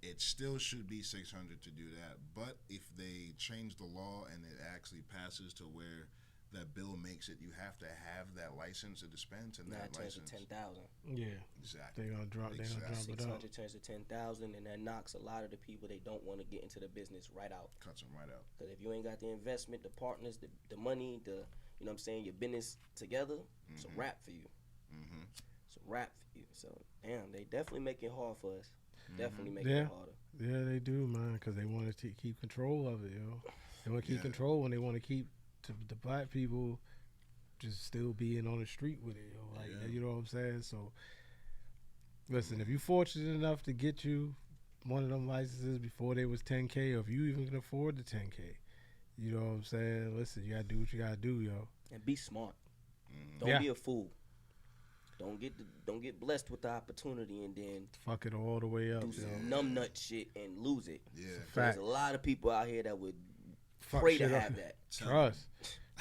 Speaker 3: it still should be $600 to do that. But if they change the law and it actually passes to where that bill makes it, you have to have that license to dispense, and
Speaker 4: Now
Speaker 3: that
Speaker 4: it turns to
Speaker 3: license
Speaker 4: 10,000.
Speaker 2: Yeah.
Speaker 3: exactly.
Speaker 2: They gonna drop it up.
Speaker 4: 600 turns to 10,000, and that knocks a lot of the people they don't want to get into the business right out.
Speaker 3: Cuts them right out.
Speaker 4: Because if you ain't got the investment, the partners, the money, you know what I'm saying, your business together, it's a wrap for you.
Speaker 3: Mm-hmm.
Speaker 4: It's a wrap for you. So, damn, they definitely make it hard for us. Definitely make it harder.
Speaker 2: Yeah, they do, man, because they want to keep control of it, yo. They want to keep
Speaker 3: Yeah.
Speaker 2: control, and they want to keep the black people just still being on the street with it, yo. Like,
Speaker 3: Yeah.
Speaker 2: you know what I'm saying? So, listen, if you fortunate enough to get you one of them licenses before they was 10K, or if you even can afford the 10K, you know what I'm saying? Listen, you gotta do what you gotta do, yo.
Speaker 4: And be smart.
Speaker 3: Mm-hmm.
Speaker 4: Don't
Speaker 2: Yeah.
Speaker 4: be a fool. Don't get blessed with the opportunity and then
Speaker 2: Fuck it all the way up,
Speaker 4: do
Speaker 2: yo.
Speaker 4: some numbnut shit and lose it.
Speaker 3: Yeah.
Speaker 4: There's
Speaker 2: Fact.
Speaker 4: a lot of people out here that would
Speaker 2: Fuck
Speaker 4: pray to
Speaker 2: shit up.
Speaker 4: have that.
Speaker 2: Trust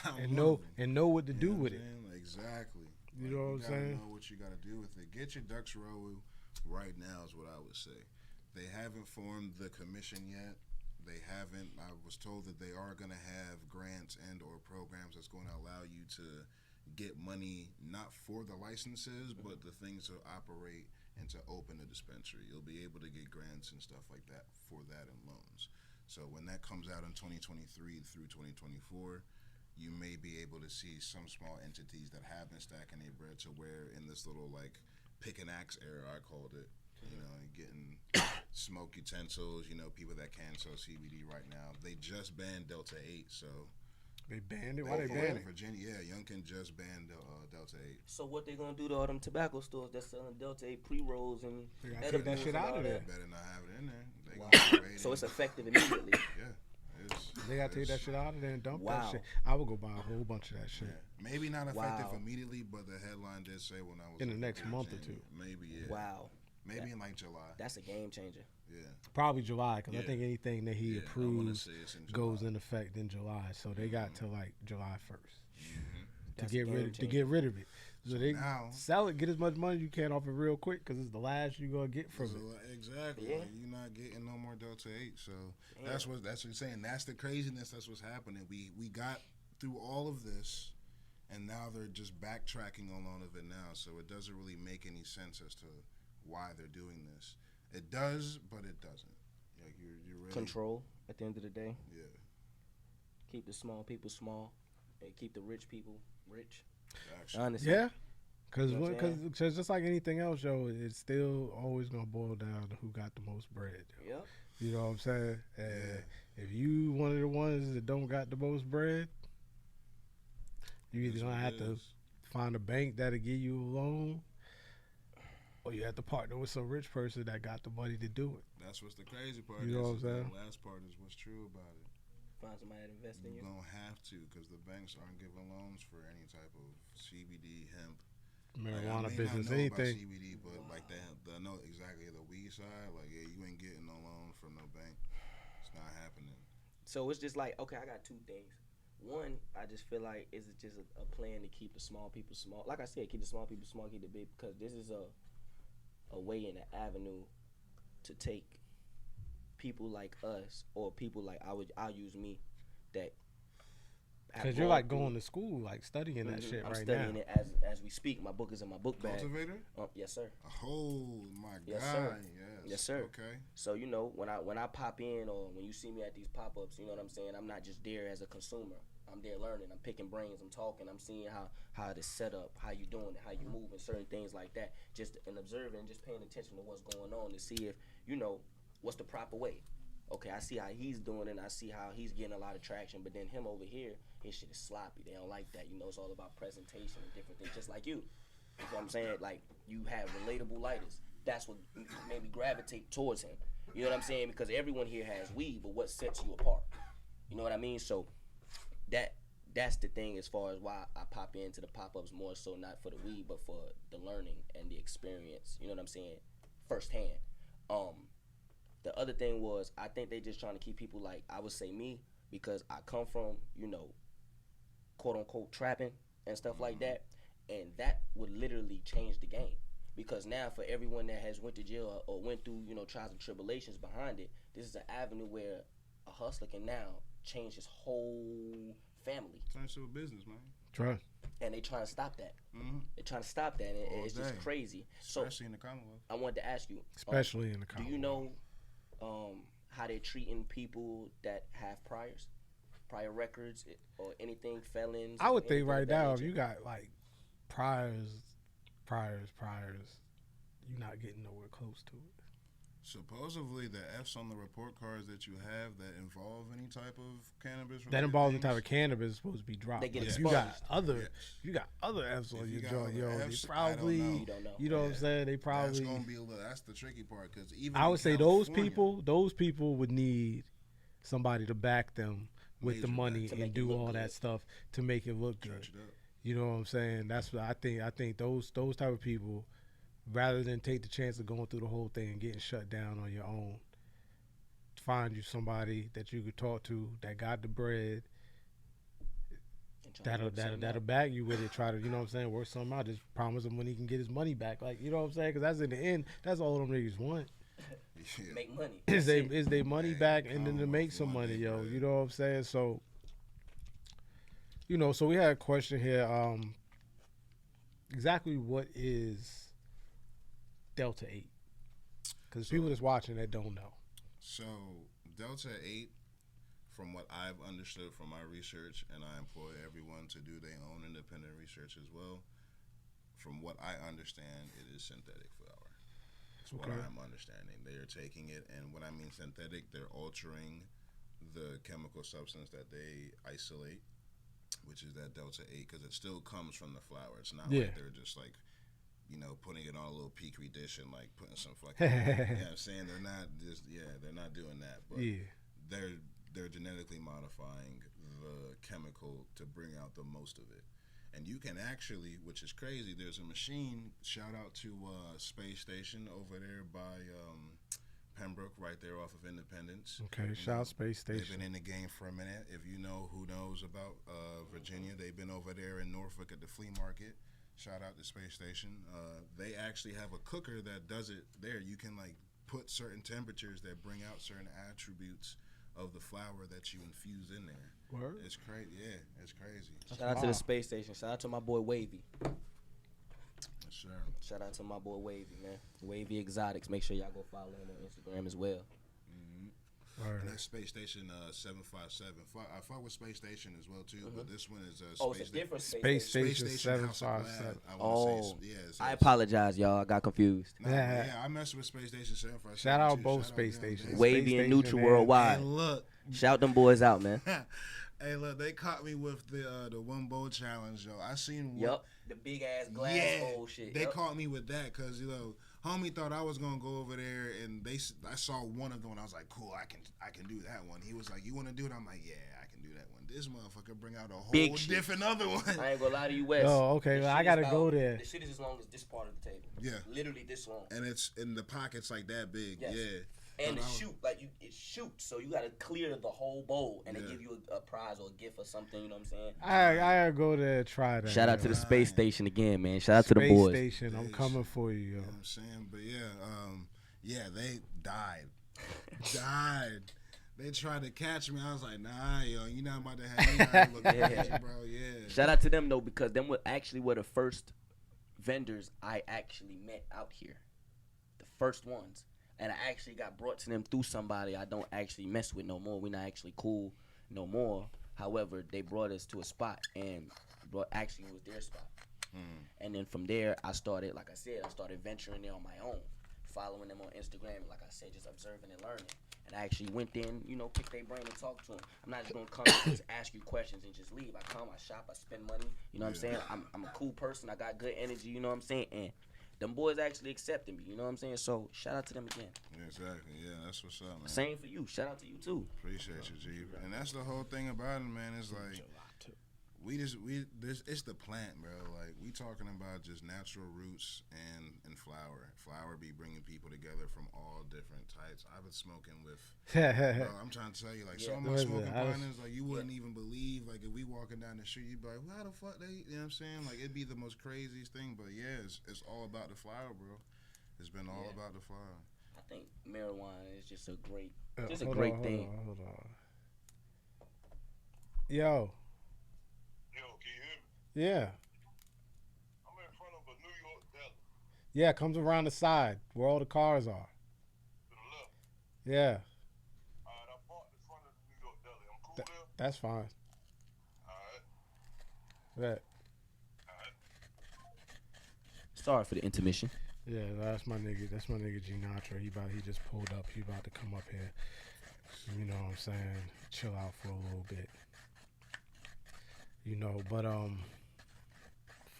Speaker 3: I'm
Speaker 2: and
Speaker 3: one
Speaker 2: know
Speaker 3: of them.
Speaker 2: and know what to
Speaker 3: You
Speaker 2: do
Speaker 3: know
Speaker 2: with
Speaker 3: what
Speaker 2: it.
Speaker 3: I'm saying? Exactly.
Speaker 2: You know what I'm
Speaker 3: gotta
Speaker 2: saying?
Speaker 3: know what you got to do with it. Get your ducks rolled right now is what I would say. They haven't formed the commission yet. They haven't. I was told that they are going to have grants and or programs that's going to allow you to get money, not for the licenses, but the things to operate and to open a dispensary. You'll be able to get grants and stuff like that for that and loans. So when that comes out in 2023 through 2024, you may be able to see some small entities that have been stacking their bread to where in this little like pick and axe era, I called it. You know, getting smoke utensils. You know, people that can sell CBD right now. They just banned Delta 8, so
Speaker 2: They banned it. Why they
Speaker 3: in
Speaker 2: banned it?
Speaker 3: Virginia, yeah, Youngkin just banned Delta 8.
Speaker 4: So what they gonna do to all them tobacco stores that's selling Delta 8 pre-rolls and
Speaker 2: They gotta take that
Speaker 4: edibles
Speaker 2: shit
Speaker 4: and
Speaker 2: out
Speaker 4: all
Speaker 2: of
Speaker 4: that?
Speaker 2: there.
Speaker 3: Better not have it in there. They
Speaker 4: Wow.
Speaker 3: gonna be
Speaker 4: So it's
Speaker 3: raiding.
Speaker 4: effective immediately.
Speaker 3: Yeah,
Speaker 2: They gotta take that shit out of there and dump
Speaker 4: Wow.
Speaker 2: that shit. I would go buy a whole bunch of that shit.
Speaker 3: Yeah. Maybe not effective
Speaker 4: Wow.
Speaker 3: immediately, but the headline did say when I was
Speaker 2: In the
Speaker 3: looking
Speaker 2: next
Speaker 3: through
Speaker 2: month or
Speaker 3: January.
Speaker 2: two.
Speaker 3: Maybe, yeah.
Speaker 4: Wow,
Speaker 3: Maybe in like July.
Speaker 4: that's a game changer.
Speaker 3: Yeah.
Speaker 2: Probably July, because I
Speaker 3: Yeah.
Speaker 2: think anything that he
Speaker 3: Yeah, I wanna
Speaker 2: approves
Speaker 3: say it's in
Speaker 2: goes
Speaker 3: July.
Speaker 2: in effect in July. So they got till like July 1st to
Speaker 4: That's a
Speaker 2: get
Speaker 4: game
Speaker 2: rid to
Speaker 4: changer.
Speaker 2: get rid of it. So,
Speaker 3: So
Speaker 2: they
Speaker 3: now-
Speaker 2: sell it, get as much money you can off it real quick, because it's the last you gonna get from
Speaker 3: So,
Speaker 2: it.
Speaker 3: exactly.
Speaker 4: Yeah.
Speaker 3: Like, you're not getting no more Delta 8. So
Speaker 4: Damn.
Speaker 3: that's what you're saying. That's the craziness. That's what's happening. We got through all of this, and now they're just backtracking on all of it now. So it doesn't really make any sense as to why they're doing this. It does, but it doesn't. Like you're really
Speaker 4: Control at the end of the day.
Speaker 3: Yeah.
Speaker 4: Keep the small people small, and keep the rich people rich.
Speaker 3: Actually,
Speaker 4: Honestly,
Speaker 2: Yeah, because
Speaker 4: You know what I'm
Speaker 2: just like anything else, yo, it's still always gonna boil down to who got the most bread. Yo.
Speaker 4: Yep.
Speaker 2: You know what I'm saying? And if you one of the ones that don't got the most bread, you either
Speaker 3: That's
Speaker 2: gonna
Speaker 3: what
Speaker 2: have
Speaker 3: it
Speaker 2: to
Speaker 3: is.
Speaker 2: find a bank that'll give you a loan, or you have to partner with some rich person that got the money to do it.
Speaker 3: That's what's the crazy part.
Speaker 2: You know what I'm
Speaker 3: is that
Speaker 2: saying?
Speaker 3: The last part is what's true about it.
Speaker 4: Find somebody to invest in
Speaker 3: You
Speaker 4: you.
Speaker 3: don't have to because the banks aren't giving loans for any type of CBD, hemp.
Speaker 2: Marijuana
Speaker 3: I may
Speaker 2: business,
Speaker 3: not know about
Speaker 2: anything.
Speaker 3: CBD, but like the no exactly the weed side, like yeah, you ain't getting no loan from no bank. It's not happening.
Speaker 4: So it's just like, okay, I got two things. One, I just feel like it's just a plan to keep the small people small. Like I said, keep the small people small, keep the big, because this is a way and an avenue to take people like us or people like I'll use me that. have
Speaker 2: Because you're
Speaker 4: gone
Speaker 2: like
Speaker 4: through-
Speaker 2: going to school, like studying that
Speaker 4: Mhm.
Speaker 2: shit
Speaker 4: I'm
Speaker 2: right
Speaker 4: studying
Speaker 2: now.
Speaker 4: it as we speak. My book is in my book bag.
Speaker 3: Cultivator?
Speaker 4: Yes, sir.
Speaker 3: Oh my
Speaker 4: Yes,
Speaker 3: God!
Speaker 4: sir.
Speaker 3: Yes.
Speaker 4: Yes, sir.
Speaker 3: Okay.
Speaker 4: So you know when I pop in or when you see me at these pop ups, you know what I'm saying. I'm not just there as a consumer. I'm there learning. I'm picking brains. I'm talking. I'm seeing how it is set up, how you doing it, how you moving, certain things like that. Just and observing, just paying attention to what's going on to see if you know what's the proper way. Okay, I see how he's doing it, and I see how he's getting a lot of traction. But then him over here, his shit is sloppy. They don't like that. You know, it's all about presentation and different things, just like you. You know what I'm saying? Like, you have relatable lighters. That's what made me gravitate towards him. You know what I'm saying? Because everyone here has weed, but what sets you apart? You know what I mean? So that's the thing as far as why I pop into the pop-ups more so not for the weed, but for the learning and the experience. You know what I'm saying? Firsthand. The other thing was I think they just trying to keep people like, I would say me, because I come from, you know, quote unquote trapping and stuff like that, and that would literally change the game. Because now for everyone that has went to jail or went through, you know, trials and tribulations behind it, this is an avenue where a hustler can now change his whole family.
Speaker 3: Turns to a business, man.
Speaker 2: Trust.
Speaker 4: And they trying to stop that.
Speaker 3: Mm-hmm.
Speaker 4: They're trying to stop that, and
Speaker 3: All
Speaker 4: it's just
Speaker 3: day.
Speaker 4: crazy. So
Speaker 3: Especially in the Commonwealth.
Speaker 4: I wanted to ask you,
Speaker 2: Especially in the
Speaker 4: do
Speaker 2: college.
Speaker 4: you know how they're treating people that have prior records or anything, felons?
Speaker 2: I would think
Speaker 4: anything
Speaker 2: right
Speaker 4: of that
Speaker 2: now, if
Speaker 4: nature?
Speaker 2: you got like priors, you're not getting nowhere close to it.
Speaker 3: Supposedly, the F's on the report cards that you have that involve any type of cannabis.
Speaker 2: That involves the type of cannabis is supposed to be dropped.
Speaker 4: They get
Speaker 2: But if you got
Speaker 4: expunged.
Speaker 2: other,
Speaker 3: Yes.
Speaker 2: you got other F's on
Speaker 3: If
Speaker 2: your
Speaker 3: you got
Speaker 2: joint,
Speaker 3: other
Speaker 2: yo. They
Speaker 3: Fs, I don't
Speaker 2: probably,
Speaker 3: know.
Speaker 4: You don't know.
Speaker 2: you know what I'm
Speaker 3: Yeah.
Speaker 2: saying? They
Speaker 3: That's
Speaker 2: probably.
Speaker 3: gonna be a little. That's the tricky part because even
Speaker 2: I
Speaker 3: in
Speaker 2: would say
Speaker 3: California,
Speaker 2: those people would need somebody to back them with the
Speaker 3: Major
Speaker 2: money
Speaker 3: back.
Speaker 4: To
Speaker 2: and
Speaker 4: make it
Speaker 2: do
Speaker 4: look
Speaker 2: all
Speaker 4: good.
Speaker 2: that stuff to make it look good.
Speaker 3: Stretch it up.
Speaker 2: You know what I'm saying? That's what I think. I think those type of people, rather than take the chance of going through the whole thing and getting shut down on your own, find you somebody that you could talk to that got the bread,
Speaker 4: And trying to work something
Speaker 2: that'll
Speaker 4: out.
Speaker 2: back you with it. Try to, you know what I'm saying, work something out. Just promise him when he can get his money back. Like, you know what I'm saying? Because that's in the end, that's all them niggas want.
Speaker 3: Yeah.
Speaker 4: Make money.
Speaker 2: Is
Speaker 4: That's
Speaker 2: they
Speaker 4: it.
Speaker 2: is they money
Speaker 3: Man,
Speaker 2: back and then to
Speaker 3: Commonwealth
Speaker 2: make some
Speaker 3: want
Speaker 2: money,
Speaker 3: their
Speaker 2: yo.
Speaker 3: bread.
Speaker 2: You know what I'm saying? So, you know, so we had a question here. Exactly what is Delta 8? Because people that's watching that don't know.
Speaker 3: So Delta 8, from what I've understood from my research, and I employ everyone to do their own independent research as well. From what I understand, it is synthetic flour. That's what
Speaker 2: Okay.
Speaker 3: I'm understanding. They are taking it, and when I mean synthetic, they're altering the chemical substance that they isolate, which is that Delta 8, because it still comes from the flour. It's not
Speaker 2: Yeah.
Speaker 3: like they're just like, putting it on a little Petri dish and like putting some fucking. You know what I'm saying? They're not just they're not doing that. But
Speaker 2: Yeah.
Speaker 3: they're genetically modifying the chemical to bring out the most of it. And you can actually, which is crazy, there's a machine, shout out to Space Station over there by Pembroke, right there off of Independence.
Speaker 2: Okay,
Speaker 3: You
Speaker 2: shout
Speaker 3: know,
Speaker 2: out Space
Speaker 3: They've
Speaker 2: Station.
Speaker 3: been in the game for a minute. If you know who knows about Virginia, they've been over there in Norfolk at the flea market. Shout out to Space Station. They actually have a cooker that does it there. You can like put certain temperatures that bring out certain attributes of the flour that you infuse in there.
Speaker 2: Word?
Speaker 3: It's crazy. Yeah, it's crazy.
Speaker 4: Shout out to the
Speaker 2: wild.
Speaker 4: space station. Shout out to my boy Wavy.
Speaker 3: Yes, sir.
Speaker 4: Shout out to my boy Wavy, man. Wavy Exotics. Make sure y'all go follow him on Instagram as well.
Speaker 2: Word.
Speaker 3: And that's Space Station 757. I fuck with Space Station as well too, but this one is
Speaker 4: Oh,
Speaker 3: Space
Speaker 4: it's a different
Speaker 2: Space
Speaker 4: station.
Speaker 2: Station
Speaker 3: House of Glad.
Speaker 2: 757.
Speaker 3: I wanna
Speaker 4: Oh,
Speaker 3: say it's-
Speaker 4: I apologize, y'all. I got confused.
Speaker 3: Nah,
Speaker 2: Yeah.
Speaker 3: yeah, I mess with Space Station 757.
Speaker 2: Shout out
Speaker 3: too.
Speaker 2: both
Speaker 3: Shout out
Speaker 2: Space
Speaker 3: them.
Speaker 2: Stations.
Speaker 3: They-
Speaker 4: Wavy
Speaker 2: Space
Speaker 4: and
Speaker 2: Station
Speaker 4: Neutral
Speaker 2: and-
Speaker 4: Worldwide.
Speaker 3: Hey, look.
Speaker 4: Shout them boys out, man.
Speaker 3: Hey, look, they caught me with the one bowl challenge, yo. I seen one.
Speaker 4: Yup. The big ass glass
Speaker 3: Yeah,
Speaker 4: bowl shit.
Speaker 3: they
Speaker 4: Yup.
Speaker 3: caught me with that because homie thought I was gonna go over there, and I saw one of them, and I was like, cool, I can do that one. He was like, you want to do it? I'm like, yeah, I can do that one. This motherfucker bring out a whole
Speaker 4: Big shit.
Speaker 3: different other one.
Speaker 4: I ain't gonna lie to you, Wes.
Speaker 2: Oh, okay,
Speaker 4: The
Speaker 2: well, I
Speaker 4: shit
Speaker 2: gotta
Speaker 4: is
Speaker 2: go
Speaker 4: about-
Speaker 2: there.
Speaker 4: The shit is as long as this part of the table.
Speaker 3: Yeah.
Speaker 4: Literally this long.
Speaker 3: And it's in the pockets like that big.
Speaker 4: Yes.
Speaker 3: Yeah.
Speaker 4: And
Speaker 3: Thought
Speaker 4: it
Speaker 3: I was-
Speaker 4: shoot it shoots, so you gotta clear the whole bowl, and
Speaker 3: Yeah.
Speaker 4: they give you a prize or a gift or something. You know what I'm saying?
Speaker 2: I gotta go there and try that.
Speaker 4: Shout out to
Speaker 2: yo.
Speaker 4: the space station again, man. Shout out to the
Speaker 2: Space
Speaker 4: boys.
Speaker 2: Station. I'm
Speaker 3: Space.
Speaker 2: coming for you, yo.
Speaker 3: You know what I'm saying? But yeah, they died. died. They tried to catch me. I was like, nah, yo, you not about to have me out here looking
Speaker 4: Yeah.
Speaker 3: crazy, bro. Yeah.
Speaker 4: Shout out to them though, because them were the first vendors I actually met out here, the first ones, and I actually got brought to them through somebody I don't actually mess with no more. We're not actually cool no more. However, they brought us to a spot, and actually it was their spot. And then from there, I started venturing there on my own, following them on Instagram, and like I said, just observing and learning. And I actually went in, pick their brain and talk to them. I'm not just gonna come and just ask you questions and just leave. I come, I shop, I spend money. You know what I'm saying? I'm a cool person. I got good energy. You know what I'm saying? And them boys actually accepted me. You know what I'm saying? So shout out to them again.
Speaker 3: Exactly. Yeah, that's what's up, man.
Speaker 4: Same for you. Shout out to you too.
Speaker 3: Appreciate you, G. And that's the whole thing about it, man. It's like it's the plant, bro. Like we talking about just natural roots and flour. Flour be bringing people together from all different types. I've been smoking with. Bro, I'm trying to tell you, like, some of my
Speaker 2: Listen,
Speaker 3: smoking
Speaker 2: I was-
Speaker 3: partners, like, you wouldn't even believe, like, if we walking down the street, you'd be like, well, how the fuck they, you know what I'm saying? Like, it'd be the most craziest thing, but yeah, it's all about the flower, bro. It's been all
Speaker 4: Yeah.
Speaker 3: about the flower.
Speaker 4: I think marijuana is just a great,
Speaker 2: Hold
Speaker 4: just a
Speaker 2: on,
Speaker 4: great
Speaker 2: hold
Speaker 4: thing.
Speaker 2: on, hold on. Yo,
Speaker 6: Yo, can you hear me?
Speaker 2: yeah.
Speaker 6: I'm in front of a New York deli
Speaker 2: Yeah, comes around the side where all the cars are.
Speaker 6: to the left.
Speaker 2: Yeah,
Speaker 6: All right, I parked in front of the New York deli. I'm cool
Speaker 2: Th-
Speaker 6: there?
Speaker 2: that's fine.
Speaker 6: All right,
Speaker 2: That,
Speaker 6: all right.
Speaker 4: Sorry for the intermission.
Speaker 2: yeah, that's my nigga. That's my nigga G Natra. He just pulled up. He about to come up here. You know what I'm saying? Chill out for a little bit. But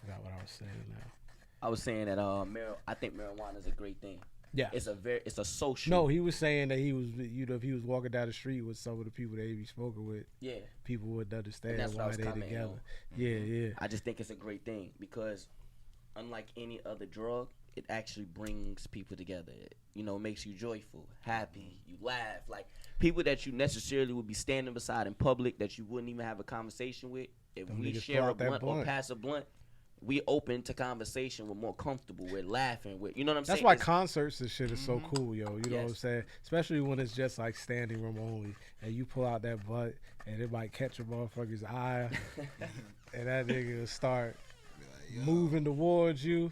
Speaker 2: forgot what I was saying now.
Speaker 4: I was saying that I think marijuana is a great thing.
Speaker 2: Yeah.
Speaker 4: It's a social.
Speaker 2: No, he was saying that he was, if he was walking down the street with some of the people that he be smoking with,
Speaker 4: Yeah.
Speaker 2: people would
Speaker 4: And
Speaker 2: understand
Speaker 4: that's what I
Speaker 2: why
Speaker 4: was
Speaker 2: they
Speaker 4: commenting
Speaker 2: together.
Speaker 4: on.
Speaker 2: Yeah, yeah.
Speaker 4: I just think it's a great thing because, unlike any other drug, it actually brings people together. It makes you joyful, happy, you laugh. Like people that you necessarily would be standing beside in public that you wouldn't even have a conversation with. If
Speaker 2: Them
Speaker 4: we
Speaker 2: niggas
Speaker 4: share
Speaker 2: pull
Speaker 4: a
Speaker 2: out that
Speaker 4: blunt or
Speaker 2: blunt.
Speaker 4: pass a blunt, we open to conversation. We're more comfortable. We're laughing. You know what I'm saying?
Speaker 2: That's why
Speaker 4: It's-
Speaker 2: concerts and shit is so cool, yo. You know what I'm
Speaker 4: Yes.
Speaker 2: saying? Especially when it's just like standing room only, and you pull out that butt, and it might catch a motherfucker's eye, and that nigga will start
Speaker 3: Be like, yo.
Speaker 2: moving towards you.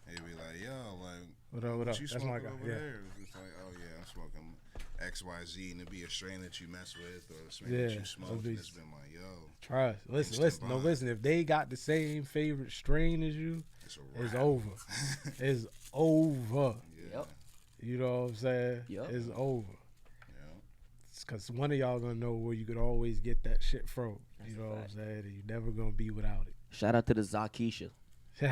Speaker 3: He'd be like, yo, like,
Speaker 2: What up? What up?
Speaker 3: what you
Speaker 2: That's my
Speaker 3: smoking
Speaker 2: guy.
Speaker 3: over
Speaker 2: Yeah.
Speaker 3: there? It's like, oh, yeah, I'm smoking XYZ, and it'd be a strain that you mess with or a strain
Speaker 2: Yeah,
Speaker 3: that you
Speaker 2: it'll
Speaker 3: smoke,
Speaker 2: be-
Speaker 3: and it's been like, yo,
Speaker 2: Trust. Listen,
Speaker 3: Instant
Speaker 2: listen. No,
Speaker 3: vibe.
Speaker 2: listen. If they got the same favorite strain as you,
Speaker 3: it's a
Speaker 2: it's
Speaker 3: wrap.
Speaker 2: over. It's over.
Speaker 3: Yeah.
Speaker 4: Yep.
Speaker 2: You know what I'm saying?
Speaker 4: Yep.
Speaker 2: It's over.
Speaker 3: Yeah.
Speaker 2: Because one of y'all gonna know where you could always get that shit from. You know what I'm saying? And you never gonna be without
Speaker 4: Shout out to the Zakisha.
Speaker 2: it.
Speaker 4: You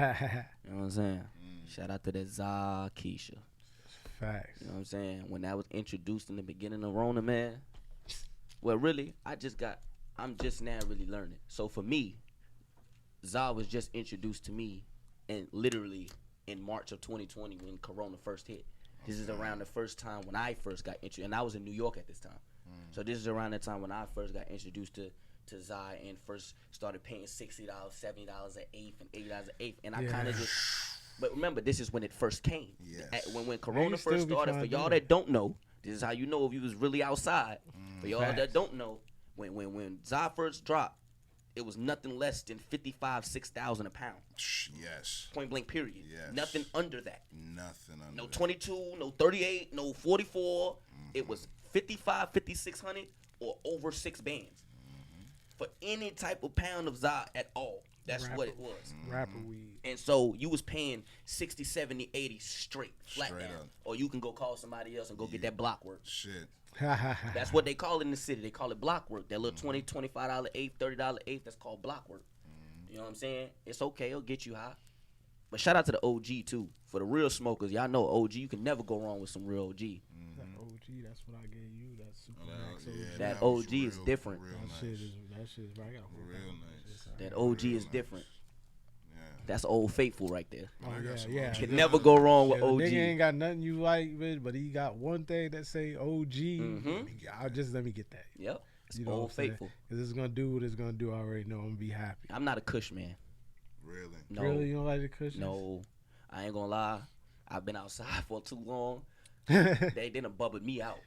Speaker 4: know what I'm saying?
Speaker 3: Mm.
Speaker 4: Shout out to the Zakisha.
Speaker 2: Facts.
Speaker 4: You know what I'm saying? When that was introduced in the beginning of Rona, man. Well, really, I'm just now really learning. So for me, Za was just introduced to me, and literally in March of 2020 when Corona first hit. This is around the first time when I first got introduced, and I was in New York at this time. So this is around the time when I first got introduced to Za and first started paying $60, $70 an eighth, and $80 an eighth, and I kind of just. But remember, this is when it first came.
Speaker 3: Yes.
Speaker 4: When Corona
Speaker 2: you still
Speaker 4: first
Speaker 2: be
Speaker 4: started.
Speaker 2: trying
Speaker 4: For
Speaker 2: to do
Speaker 4: y'all
Speaker 2: that.
Speaker 4: that don't know, this is how you know if you was really outside. For y'all
Speaker 2: Facts.
Speaker 4: that don't know, when Za first dropped, it was nothing less than 55, 6,000 a pound.
Speaker 3: Yes.
Speaker 4: Point blank. Period.
Speaker 3: Yes.
Speaker 4: Nothing under that.
Speaker 3: Nothing under
Speaker 4: No
Speaker 3: that.
Speaker 4: 22, no 38, no 44. It was 55, 5,600 or over 6 bands for any type of pound of Za at all. That's what it was.
Speaker 2: Rapper weed.
Speaker 4: And so you was paying 60, 70, 80 straight, flat
Speaker 3: Straight
Speaker 4: down.
Speaker 3: up.
Speaker 4: Or you can go call somebody else and go get that block work.
Speaker 3: Shit.
Speaker 4: That's what they call it in the city. They call it block work. That little $20, $25 eighth, $30 eighth, that's called block work. You know what I'm saying? It's okay. It'll get you high. But shout out to the OG, too. For the real smokers, y'all know OG. You can never go wrong with some real OG.
Speaker 2: That OG, that's what I gave you. That Super
Speaker 3: Oh,
Speaker 2: Max
Speaker 3: yeah,
Speaker 2: OG.
Speaker 4: That
Speaker 3: was
Speaker 4: OG is
Speaker 3: real-
Speaker 4: different.
Speaker 3: Real
Speaker 2: That
Speaker 3: nice.
Speaker 2: shit is right. I gotta hold
Speaker 3: Real
Speaker 2: that.
Speaker 3: nice.
Speaker 4: That OG
Speaker 3: Real
Speaker 4: is
Speaker 3: nice.
Speaker 4: different.
Speaker 3: Yeah.
Speaker 4: That's Old Faithful right there.
Speaker 2: Oh
Speaker 3: I got
Speaker 2: yeah,
Speaker 3: some
Speaker 2: yeah.
Speaker 3: OG.
Speaker 4: Can
Speaker 3: Yeah.
Speaker 4: never go wrong
Speaker 2: Yeah,
Speaker 4: with
Speaker 2: the
Speaker 4: OG.
Speaker 2: nigga ain't got nothing you like, bitch, but he got one thing that say OG.
Speaker 4: Mhm.
Speaker 2: I'll just let me get that.
Speaker 4: Yep. It's
Speaker 2: You know what
Speaker 4: Old
Speaker 2: I'm saying?
Speaker 4: Faithful.
Speaker 2: Cause it's gonna do what it's gonna do. I already know. I'm gonna be happy.
Speaker 4: I'm not a Kush man.
Speaker 3: Really.
Speaker 4: No.
Speaker 2: Really, you don't like the cushions?
Speaker 4: No. I ain't gonna lie. I've been outside for too long. They didn't bubble me out.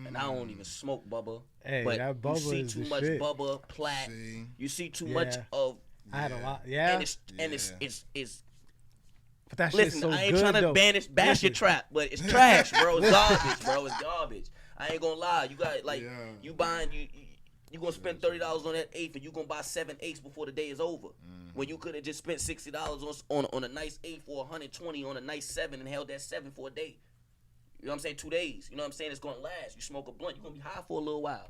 Speaker 4: And I don't even smoke bubba.
Speaker 2: Hey,
Speaker 4: but
Speaker 2: that
Speaker 4: you
Speaker 2: Bubba
Speaker 4: see
Speaker 2: is
Speaker 4: too
Speaker 2: the
Speaker 4: much
Speaker 2: shit.
Speaker 4: bubba, plat.
Speaker 3: See?
Speaker 4: You see too
Speaker 2: Yeah.
Speaker 4: much of,
Speaker 2: I had a
Speaker 3: Yeah.
Speaker 2: lot. Yeah,
Speaker 4: and it's
Speaker 3: Yeah.
Speaker 2: but that shit's
Speaker 4: listen.
Speaker 2: so
Speaker 4: I ain't
Speaker 2: good
Speaker 4: trying to
Speaker 2: though.
Speaker 4: bash your
Speaker 2: Listen.
Speaker 4: trap, but it's trash, bro. It's garbage, bro. It's garbage. I ain't gonna lie. You got like
Speaker 3: Yeah.
Speaker 4: you buying you gonna spend $30 on that eighth, and you gonna buy 7 eighths before the day is over. When you could have just spent $60 on a nice eighth or 120 on a nice 7 and held that 7 for a day. You know what I'm saying? 2 days. You know what I'm saying? It's gonna last. You smoke a blunt, you're gonna be high for a little while.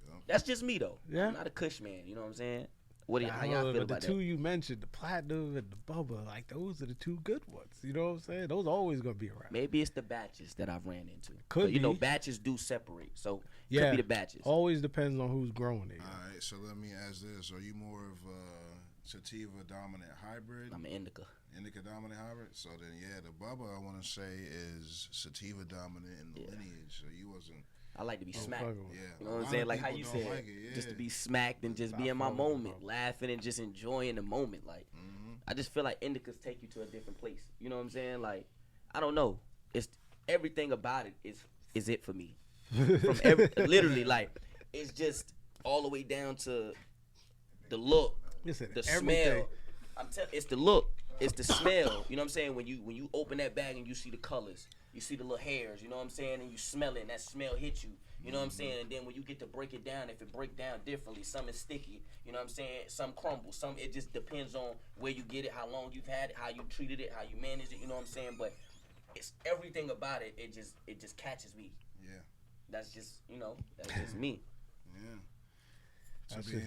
Speaker 3: Yep.
Speaker 4: That's just me though.
Speaker 2: Yeah.
Speaker 4: I'm not a Kush man. You know what I'm saying? What do y-
Speaker 2: I
Speaker 4: how
Speaker 2: don't
Speaker 4: y'all
Speaker 2: know,
Speaker 4: feel
Speaker 2: but the
Speaker 4: about
Speaker 2: two
Speaker 4: that?
Speaker 2: you mentioned, the platinum and the Bubba, like those are the two good ones. You know what I'm saying? Those always gonna be around.
Speaker 4: Maybe it's the batches that I've ran into.
Speaker 2: Could
Speaker 4: But, you know,
Speaker 2: be.
Speaker 4: batches do separate, so
Speaker 2: Yeah.
Speaker 4: could be the batches.
Speaker 2: Always depends on who's growing it.
Speaker 3: All right. So let me ask this: are you more of a sativa dominant hybrid,
Speaker 4: I'm an indica.
Speaker 3: indica dominant hybrid? So then, yeah, the Bubba I want to say is sativa dominant in the lineage. So you wasn't.
Speaker 4: I like to be smacked.
Speaker 2: fuck with
Speaker 3: Yeah.
Speaker 2: it.
Speaker 4: You know
Speaker 3: a
Speaker 4: what I'm
Speaker 3: lot
Speaker 4: saying?
Speaker 3: of
Speaker 4: Like how
Speaker 3: people
Speaker 4: you
Speaker 3: don't
Speaker 4: said,
Speaker 3: like it,
Speaker 4: just to
Speaker 3: yeah.
Speaker 4: be smacked and just
Speaker 2: I
Speaker 4: be in my
Speaker 2: fuck with it,
Speaker 4: moment,
Speaker 2: bro.
Speaker 4: laughing and just enjoying the moment. Like, I just feel like indicas take you to a different place. You know what I'm saying? Like, I don't know. It's everything about it is it for me. From literally, like, it's just all the way down to the look,
Speaker 2: Listen,
Speaker 4: the
Speaker 2: everything.
Speaker 4: smell. It's the look, it's the smell. You know what I'm saying? When you open that bag and you see the colors, you see the little hairs. You know what I'm saying? And you smell it, and that smell hits you. You know what I'm saying? And then when you get to break it down, if it break down differently, some is sticky. You know what I'm saying? Some crumble. Some it just depends on where you get it, how long you've had it, how you treated it, how you managed it. You know what I'm saying? But it's everything about it. It just catches me.
Speaker 3: Yeah.
Speaker 4: That's just that's just me.
Speaker 3: Yeah. To
Speaker 2: That's
Speaker 3: be,
Speaker 2: it.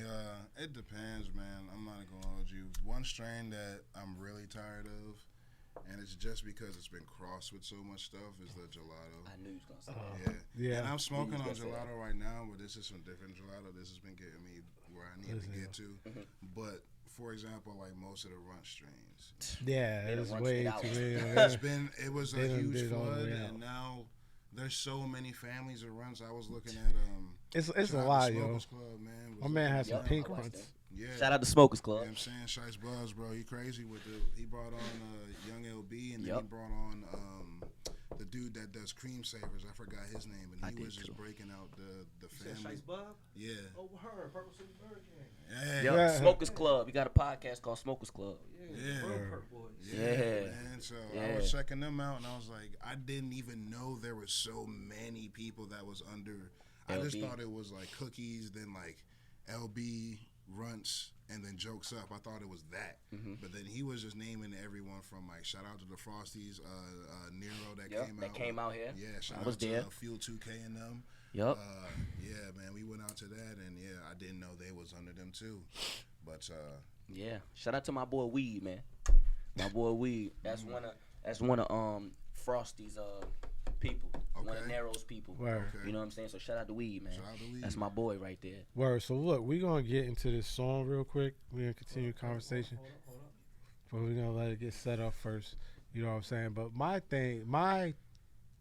Speaker 3: it depends, man. I'm not gonna hold you. One strain that I'm really tired of, and it's just because it's been crossed with so much stuff, is the gelato.
Speaker 4: I knew you was gonna say that.
Speaker 3: Yeah.
Speaker 2: Yeah.
Speaker 3: And I'm smoking on
Speaker 4: gonna say
Speaker 3: gelato right now, but this is some different gelato. This has been getting me where I need to
Speaker 2: Listen.
Speaker 3: get to. But for example, like most of the runch strains,
Speaker 2: Yeah,
Speaker 4: They done
Speaker 2: it's
Speaker 4: run
Speaker 2: way
Speaker 4: shit out.
Speaker 2: too many.
Speaker 3: it was a
Speaker 2: They done
Speaker 3: huge
Speaker 2: did it all the
Speaker 3: flood,
Speaker 2: way out.
Speaker 3: and now there's so many families of runs. I was looking at
Speaker 2: It's a
Speaker 3: Shout out
Speaker 2: lot,
Speaker 3: to
Speaker 2: yo.
Speaker 3: Smokers Club, man.
Speaker 2: My man has some
Speaker 4: Yup,
Speaker 2: pink
Speaker 4: I watched
Speaker 2: runs.
Speaker 4: that.
Speaker 3: Yeah.
Speaker 4: Shout out to Smokers
Speaker 3: You know
Speaker 4: Club.
Speaker 3: what I'm saying? Shice Buzz, bro. He crazy with he brought on Young LB, and then he
Speaker 4: Yup.
Speaker 3: brought on the dude that does cream savers. I forgot his name,
Speaker 4: I
Speaker 3: and he
Speaker 4: did
Speaker 3: was just
Speaker 4: too.
Speaker 3: breaking out the
Speaker 7: Said
Speaker 3: family.
Speaker 7: Shice Bob?
Speaker 3: Yeah.
Speaker 7: Oh, her, Purple City Bird Gang.
Speaker 3: Yeah.
Speaker 4: Yep.
Speaker 2: Yeah.
Speaker 4: Smokers Club. You got a podcast called Smokers Club.
Speaker 3: Yeah.
Speaker 7: The Bro Perk Boys.
Speaker 3: Yeah,
Speaker 4: Yeah.
Speaker 3: man. So I
Speaker 4: Yeah.
Speaker 3: was checking them out, and I was like, I didn't even know there was so many people that was under. I just
Speaker 4: LB.
Speaker 3: thought it was like Cookies, then like LB, Runts, and then Jokes Up. I thought it was that,
Speaker 4: Mm-hmm.
Speaker 3: but then he was just naming everyone from like shout out to the Frosties, Nero that
Speaker 4: Yep,
Speaker 3: came
Speaker 4: that
Speaker 3: out.
Speaker 4: came out here.
Speaker 3: Yeah, shout
Speaker 4: I
Speaker 3: out
Speaker 4: was
Speaker 3: to
Speaker 4: there.
Speaker 3: Fuel 2K and them.
Speaker 4: Yup.
Speaker 3: Yeah, man, we went out to that, and yeah, I didn't know they was under them too, but
Speaker 4: Yeah. Shout out to my boy Weed, man. My boy Weed. That's one of Frosty's people. One of
Speaker 3: Okay.
Speaker 4: Narrow's people.
Speaker 2: Word.
Speaker 3: okay.
Speaker 4: You know what I'm saying? So shout out to Weed, man.
Speaker 3: Shout out to Weed.
Speaker 4: That's my boy right there.
Speaker 2: Word. So look, we're gonna get into this song real quick. We're gonna continue the conversation,
Speaker 7: Hold up.
Speaker 2: but we're gonna let it get set up first. You know what I'm saying? But my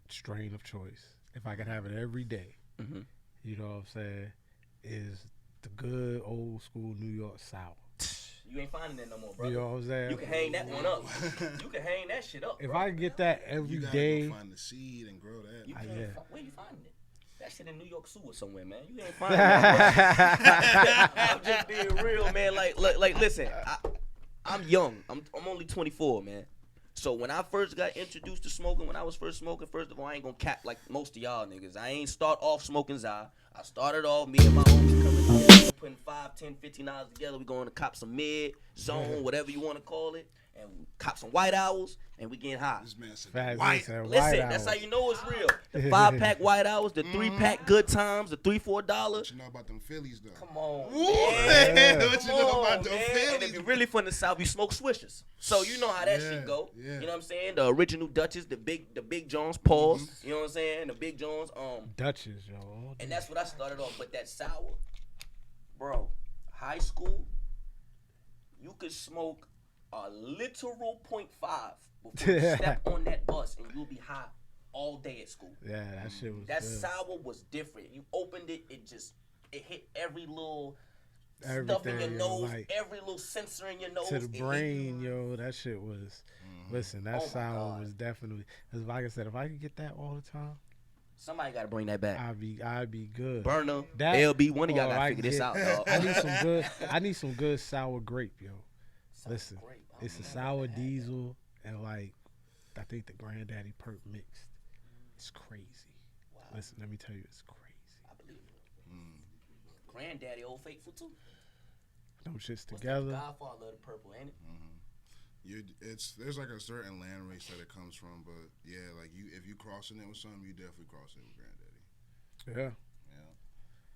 Speaker 2: strain of choice, if I could have it every day,
Speaker 4: Mhm.
Speaker 2: you know what I'm saying, is the good old school New York sour.
Speaker 4: You ain't finding that no more,
Speaker 2: You
Speaker 4: brother.
Speaker 2: know what I'm saying?
Speaker 4: You can hang that one up. You can hang that shit up.
Speaker 2: If
Speaker 4: bro.
Speaker 2: I could get that every
Speaker 3: you gotta
Speaker 2: day,
Speaker 3: go find the seed and grow that.
Speaker 4: You
Speaker 2: I-
Speaker 4: can't
Speaker 2: yeah.
Speaker 4: where you finding it? That shit in New York sewer somewhere, man. You ain't finding that. I'm just being real, man. Like, listen. I'm young. I'm only 24, man. So when I first got introduced to smoking, when I was first smoking, first of all, I ain't gonna cap like most of y'all niggas. I ain't start off smoking Zai. I started off, me and my homies coming together, putting $5, $10, $15 together. We going to cop some mid, zone, whatever you want to call it, and we cop some white owls, and we getting high.
Speaker 3: This man said
Speaker 2: Facts,
Speaker 3: white.
Speaker 2: listen,
Speaker 4: Listen,
Speaker 2: White
Speaker 4: that's how
Speaker 2: Hours.
Speaker 4: you know it's real. The 5-pack white hours, the 3-pack good times, the $3-4.
Speaker 3: What you know about them Phillies though?
Speaker 4: Come on,
Speaker 3: Yeah.
Speaker 4: man.
Speaker 3: What you
Speaker 4: Come
Speaker 3: know
Speaker 4: on,
Speaker 3: about them
Speaker 4: man. And if
Speaker 3: Phillies?
Speaker 4: you're really from the South, you smoke swishers. So you know how that
Speaker 3: Yeah,
Speaker 4: shit go.
Speaker 3: yeah.
Speaker 4: You know what I'm saying? The original Dutchess, the big Jones, pause. You know what I'm saying? The big Jones,
Speaker 2: Dutchess, yo. all
Speaker 4: and
Speaker 2: day.
Speaker 4: that's what I started off. But that sour, bro, high school, you could smoke a literal 0.5 before you step on that bus, and you'll be high all day at school.
Speaker 2: Yeah, that shit was
Speaker 4: That
Speaker 2: good.
Speaker 4: sour was different. You opened it, it hit every little stuff in
Speaker 2: Everything,
Speaker 4: your
Speaker 2: yo,
Speaker 4: nose,
Speaker 2: like,
Speaker 4: every little sensor in your nose.
Speaker 2: to the
Speaker 4: it hit-
Speaker 2: brain, yo. That shit was. Listen, that
Speaker 4: Oh my
Speaker 2: sour
Speaker 4: God.
Speaker 2: was definitely. Cause like I said, if I could get that all the time,
Speaker 4: Somebody got to bring that back.
Speaker 2: I'd be good.
Speaker 4: Burner,
Speaker 2: That-
Speaker 4: LB, one of y'all
Speaker 2: or
Speaker 4: got to
Speaker 2: I
Speaker 4: figure this
Speaker 2: get-
Speaker 4: out, dog.
Speaker 2: I need some good. I need some good sour grape, yo.
Speaker 4: Sour
Speaker 2: Listen,
Speaker 4: grape. I
Speaker 2: it's a
Speaker 4: don't
Speaker 2: sour
Speaker 4: know.
Speaker 2: diesel and like, I think the Granddaddy Perk mixed. It's crazy.
Speaker 4: Wow.
Speaker 2: Listen, let me tell you, it's crazy.
Speaker 4: I believe it. Granddaddy, Old Faithful too.
Speaker 2: Them shits
Speaker 4: What's that?
Speaker 2: together.
Speaker 4: Godfather of the purple, ain't it?
Speaker 3: There's like a certain land race that it comes from, but yeah, like if you crossing it with something, you definitely cross it with Granddaddy.
Speaker 2: Yeah.
Speaker 3: Yeah.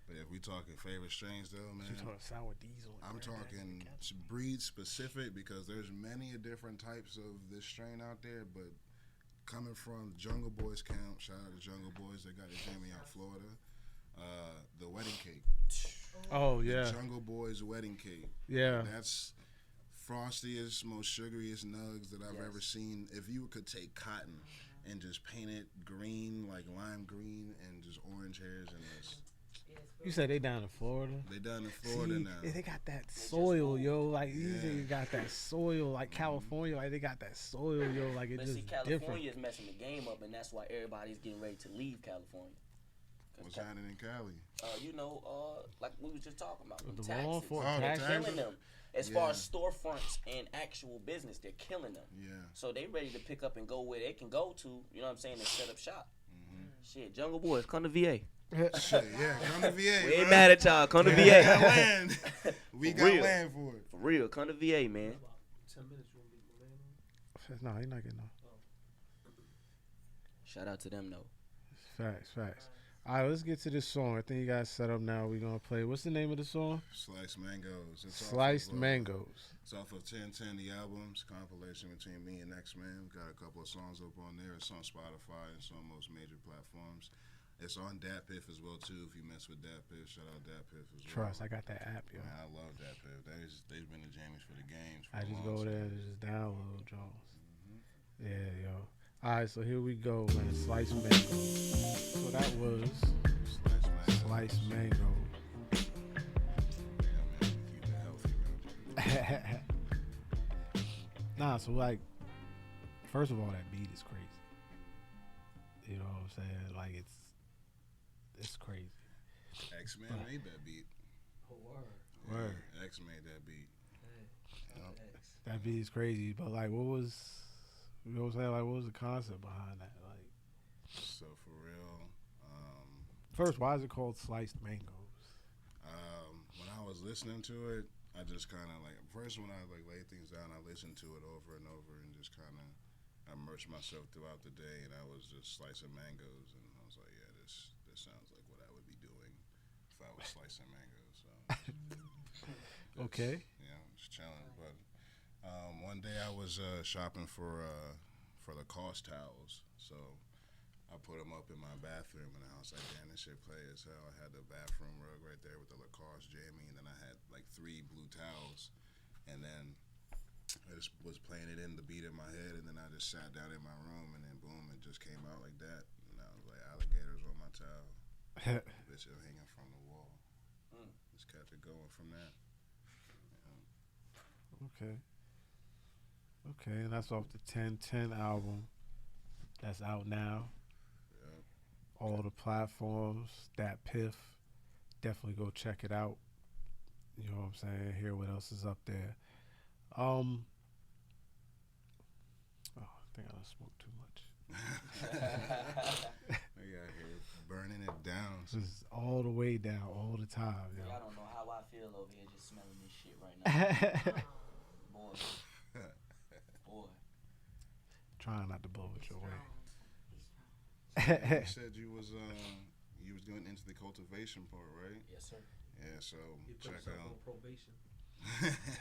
Speaker 3: But if we talking favorite strains though, man,
Speaker 2: You talking sour diesel? and
Speaker 3: I'm
Speaker 2: Granddaddy
Speaker 3: talking
Speaker 2: together.
Speaker 3: breed specific because there's many different types of this strain out there, but coming from Jungle Boys camp, shout out to Jungle Boys, they got the Jamie out Florida. The wedding cake.
Speaker 2: Oh yeah,
Speaker 3: Jungle Boys wedding cake.
Speaker 2: yeah.
Speaker 3: That's frostiest, most sugariest nugs that I've
Speaker 4: Yes.
Speaker 3: ever seen. If you could take cotton and just paint it green, like lime green, and just orange hairs and this.
Speaker 2: You said they down in Florida.
Speaker 3: They done in Florida
Speaker 2: See,
Speaker 3: now.
Speaker 2: They got that soil, yo. Like these
Speaker 3: Yeah.
Speaker 2: niggas got that soil, like California. Like they got that soil, yo. Like it
Speaker 4: But
Speaker 2: just
Speaker 4: see,
Speaker 2: different.
Speaker 4: California is messing the game up, and that's why everybody's getting ready to leave California. 'Cause
Speaker 3: What's happening in Cali?
Speaker 4: like we was just talking about, them
Speaker 2: The
Speaker 4: taxes.
Speaker 2: law for
Speaker 3: Oh, the
Speaker 2: taxes.
Speaker 3: taxes?
Speaker 4: Killing them. As far
Speaker 3: Yeah.
Speaker 4: as storefronts and actual business, they're killing them.
Speaker 3: Yeah.
Speaker 4: So they ready to pick up and go where they can go to, you know what I'm saying, and set up shop.
Speaker 3: Mm-hmm.
Speaker 4: Shit, Jungle Boys, come to VA.
Speaker 3: Shit, yeah. Come to VA.
Speaker 4: We ain't
Speaker 3: bro.
Speaker 4: mad at y'all, come to
Speaker 3: We got
Speaker 4: VA.
Speaker 3: land. We
Speaker 4: For
Speaker 3: got
Speaker 4: real.
Speaker 3: land for it.
Speaker 4: For real, come to VA, man.
Speaker 7: About 10 minutes, you want to get the land on?
Speaker 2: No, he not getting no.
Speaker 4: Shout out to them though.
Speaker 2: Facts. All right, let's get to this song. I think you guys set up now. We're gonna play. What's the name of the song?
Speaker 3: Sliced mangoes. It's off
Speaker 2: Sliced
Speaker 3: of,
Speaker 2: Mangoes.
Speaker 3: It's off of 1010 the albums compilation between me and X-Man. We got a couple of songs up on there. It's on Spotify. It's on most major platforms. It's on Dat Piff as well too. If you mess with Dat Piff, shout out Dat Piff as well.
Speaker 2: Trust, I got that app, yo.
Speaker 3: Man, I love Dat Piff. They've been the jammies for the games. For
Speaker 2: I
Speaker 3: a
Speaker 2: just
Speaker 3: long
Speaker 2: go
Speaker 3: time.
Speaker 2: there and just download Jones.
Speaker 3: Mm-hmm.
Speaker 2: Yeah, yo. All right, so here we go, man. Sliced Mangoes. So that was
Speaker 3: Sliced mango.
Speaker 2: Sliced Mango.
Speaker 3: Yeah, man. Keep it healthy around here.
Speaker 2: Nah, so like, first of all, that beat is crazy. You know what I'm saying? Like it's crazy.
Speaker 3: X-Man made that beat.
Speaker 7: Oh, word.
Speaker 2: Word.
Speaker 3: Yeah, X made that beat. Yep.
Speaker 7: Thanks.
Speaker 2: That beat is crazy. But like, what was, you know what I'm saying? Like, what was the concept behind that? Like,
Speaker 3: So for real,
Speaker 2: first, why is it called Sliced Mangoes?
Speaker 3: when I was listening to it, I just kind of like first when I like laid things down, I listened to it over and over and just kind of immersed myself throughout the day, and I was just slicing mangoes, and I was like, yeah, this sounds like what I would be doing if I was slicing mangoes. So
Speaker 2: Okay.
Speaker 3: yeah, just chilling. But one day I was shopping for Lacoste towels, so I put them up in my bathroom, and I was like, damn, this shit play as hell. I had the bathroom rug right there with the Lacoste jammy, and then I had like 3 blue towels, and then I just was playing it in the beat in my head, and then I just sat down in my room, and then boom, it just came out like that, and I was like, alligators on my towel, bitch, it hanging from the wall. Just kept it going from that.
Speaker 2: Okay. Okay, and that's off the 1010 album. That's out now.
Speaker 3: Yep.
Speaker 2: All the platforms. That Piff. Definitely go check it out. You know what I'm saying? Hear what else is up there. Oh, I think I done smoked too much.
Speaker 3: I got here burning it down.
Speaker 2: This is all the way down, all the time. Yo.
Speaker 4: Y'all don't know how I feel over here just smelling this shit right now. Boy. Boy.
Speaker 2: Trying not to blow it your way.
Speaker 3: You said you was going into the cultivation part, right?
Speaker 4: Yes, sir.
Speaker 3: Yeah, so
Speaker 7: You put
Speaker 3: check
Speaker 7: yourself
Speaker 3: out.
Speaker 7: on probation.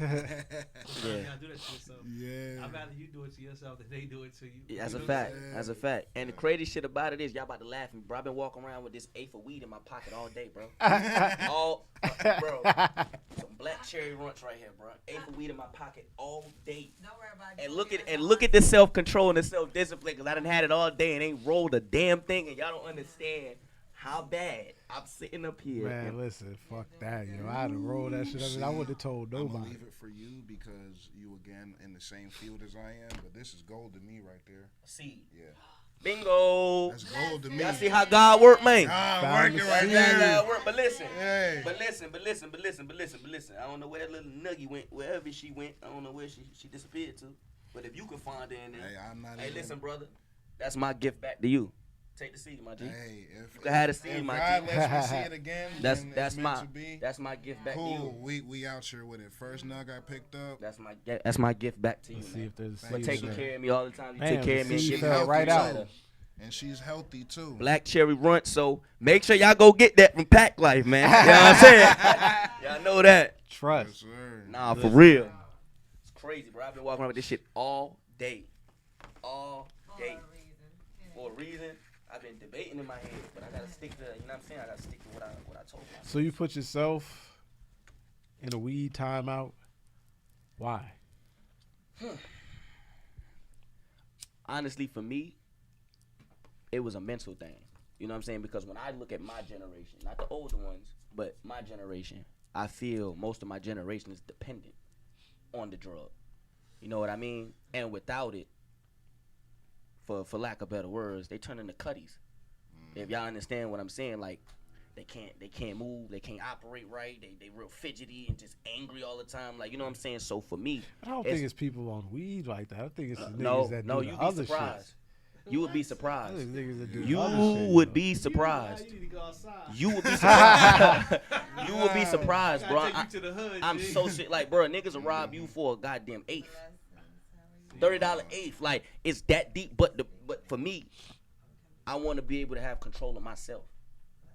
Speaker 4: Yeah.
Speaker 7: You gotta do that to yourself.
Speaker 3: Yeah.
Speaker 7: I'd rather you do it to yourself than they do it to you.
Speaker 4: That's
Speaker 7: You
Speaker 4: a
Speaker 7: know
Speaker 4: fact.
Speaker 7: what I'm saying?
Speaker 4: That's a fact. And the crazy shit about it is, y'all about to laugh at me, bro. I've been walking around with this eighth of weed in my pocket all day, bro. Bro. Some black cherry runts right here, bro. Eighth of weed in my pocket all day.
Speaker 8: Don't worry about it.
Speaker 4: And look at the self control and the self discipline, cause I done had it all day and ain't rolled a damn thing, and y'all don't understand how bad I'm sitting up here.
Speaker 2: Man,
Speaker 4: and-
Speaker 2: listen, fuck that, yo. I'd have rolled that shit up and I wouldn't have told
Speaker 3: I'm gonna
Speaker 2: nobody.
Speaker 3: leave it for you because you again in the same field as I am, but this is gold to me right there.
Speaker 4: See,
Speaker 3: Yeah,
Speaker 4: bingo.
Speaker 3: that's gold to me.
Speaker 4: Y'all see how God work, man.
Speaker 3: God
Speaker 2: Found
Speaker 3: working
Speaker 2: the
Speaker 3: right
Speaker 2: seed.
Speaker 4: Yeah,
Speaker 3: there.
Speaker 4: God work. But listen,
Speaker 3: Hey.
Speaker 4: but listen. I don't know where that little nuggie went. Wherever she went, I don't know where she disappeared to. But if you can find her in there,
Speaker 3: Hey, I'm not
Speaker 4: hey,
Speaker 3: even.
Speaker 4: listen, brother, that's my gift back to you. Take the seed, my G.
Speaker 3: Hey, if
Speaker 4: You can have the seed,
Speaker 3: if
Speaker 4: my
Speaker 3: God
Speaker 4: G.
Speaker 3: lets me see it again,
Speaker 4: That's
Speaker 3: then
Speaker 4: that's
Speaker 3: it's meant
Speaker 4: my
Speaker 3: to be.
Speaker 4: that's my gift back to
Speaker 3: Cool.
Speaker 4: you.
Speaker 3: We out here with it. First nug I picked up.
Speaker 4: That's my gift back to you,
Speaker 2: Let's see
Speaker 4: man.
Speaker 2: if there's
Speaker 3: For
Speaker 4: For
Speaker 2: seeds
Speaker 4: taking
Speaker 2: in there.
Speaker 4: care of me all the time. You
Speaker 2: Damn,
Speaker 4: take care of
Speaker 2: the
Speaker 4: me and
Speaker 2: seed
Speaker 4: give me
Speaker 2: fell
Speaker 4: healthy
Speaker 2: right out.
Speaker 4: cider.
Speaker 3: And she's healthy too.
Speaker 4: Black cherry runt. So make sure y'all go get that from Pack Life, man. You know what I'm saying? Y'all know that.
Speaker 3: Yes,
Speaker 2: Trust.
Speaker 3: sir.
Speaker 4: Nah, for real. It's crazy, bro. I've been walking around with this shit all day. All day. For a reason. I've been debating in my head, but I gotta stick to, you know what I'm saying? I gotta stick to what I told myself.
Speaker 2: So you put yourself in a weed timeout. Why?
Speaker 4: Honestly, for me, it was a mental thing. You know what I'm saying? Because when I look at my generation, not the older ones, but my generation, I feel most of my generation is dependent on the drug. You know what I mean? And without it, for lack of better words, they turn into cutties. If y'all understand what I'm saying, like they can't move, they can't operate right, they real fidgety and just angry all the time. Like, you know what I'm saying? So for me,
Speaker 2: I don't think it's people on weed like that. I think it's the niggas
Speaker 4: no,
Speaker 2: that
Speaker 4: no,
Speaker 2: do
Speaker 4: you'd
Speaker 2: the
Speaker 4: be
Speaker 2: other
Speaker 4: surprised.
Speaker 2: shit.
Speaker 4: You would be
Speaker 2: I
Speaker 4: surprised.
Speaker 2: think niggas that do
Speaker 4: You
Speaker 2: other shit,
Speaker 4: would
Speaker 2: yo.
Speaker 4: be surprised.
Speaker 7: You need to go outside.
Speaker 4: You would be surprised. You would be
Speaker 7: I
Speaker 4: surprised,
Speaker 7: gotta
Speaker 4: bro.
Speaker 7: take you to the hood,
Speaker 4: I'm
Speaker 7: G.
Speaker 4: so shit. Like, bro, niggas will rob you for a goddamn eighth. $30 eighth. Like, it's that deep. But for me, I want to be able to have control of myself.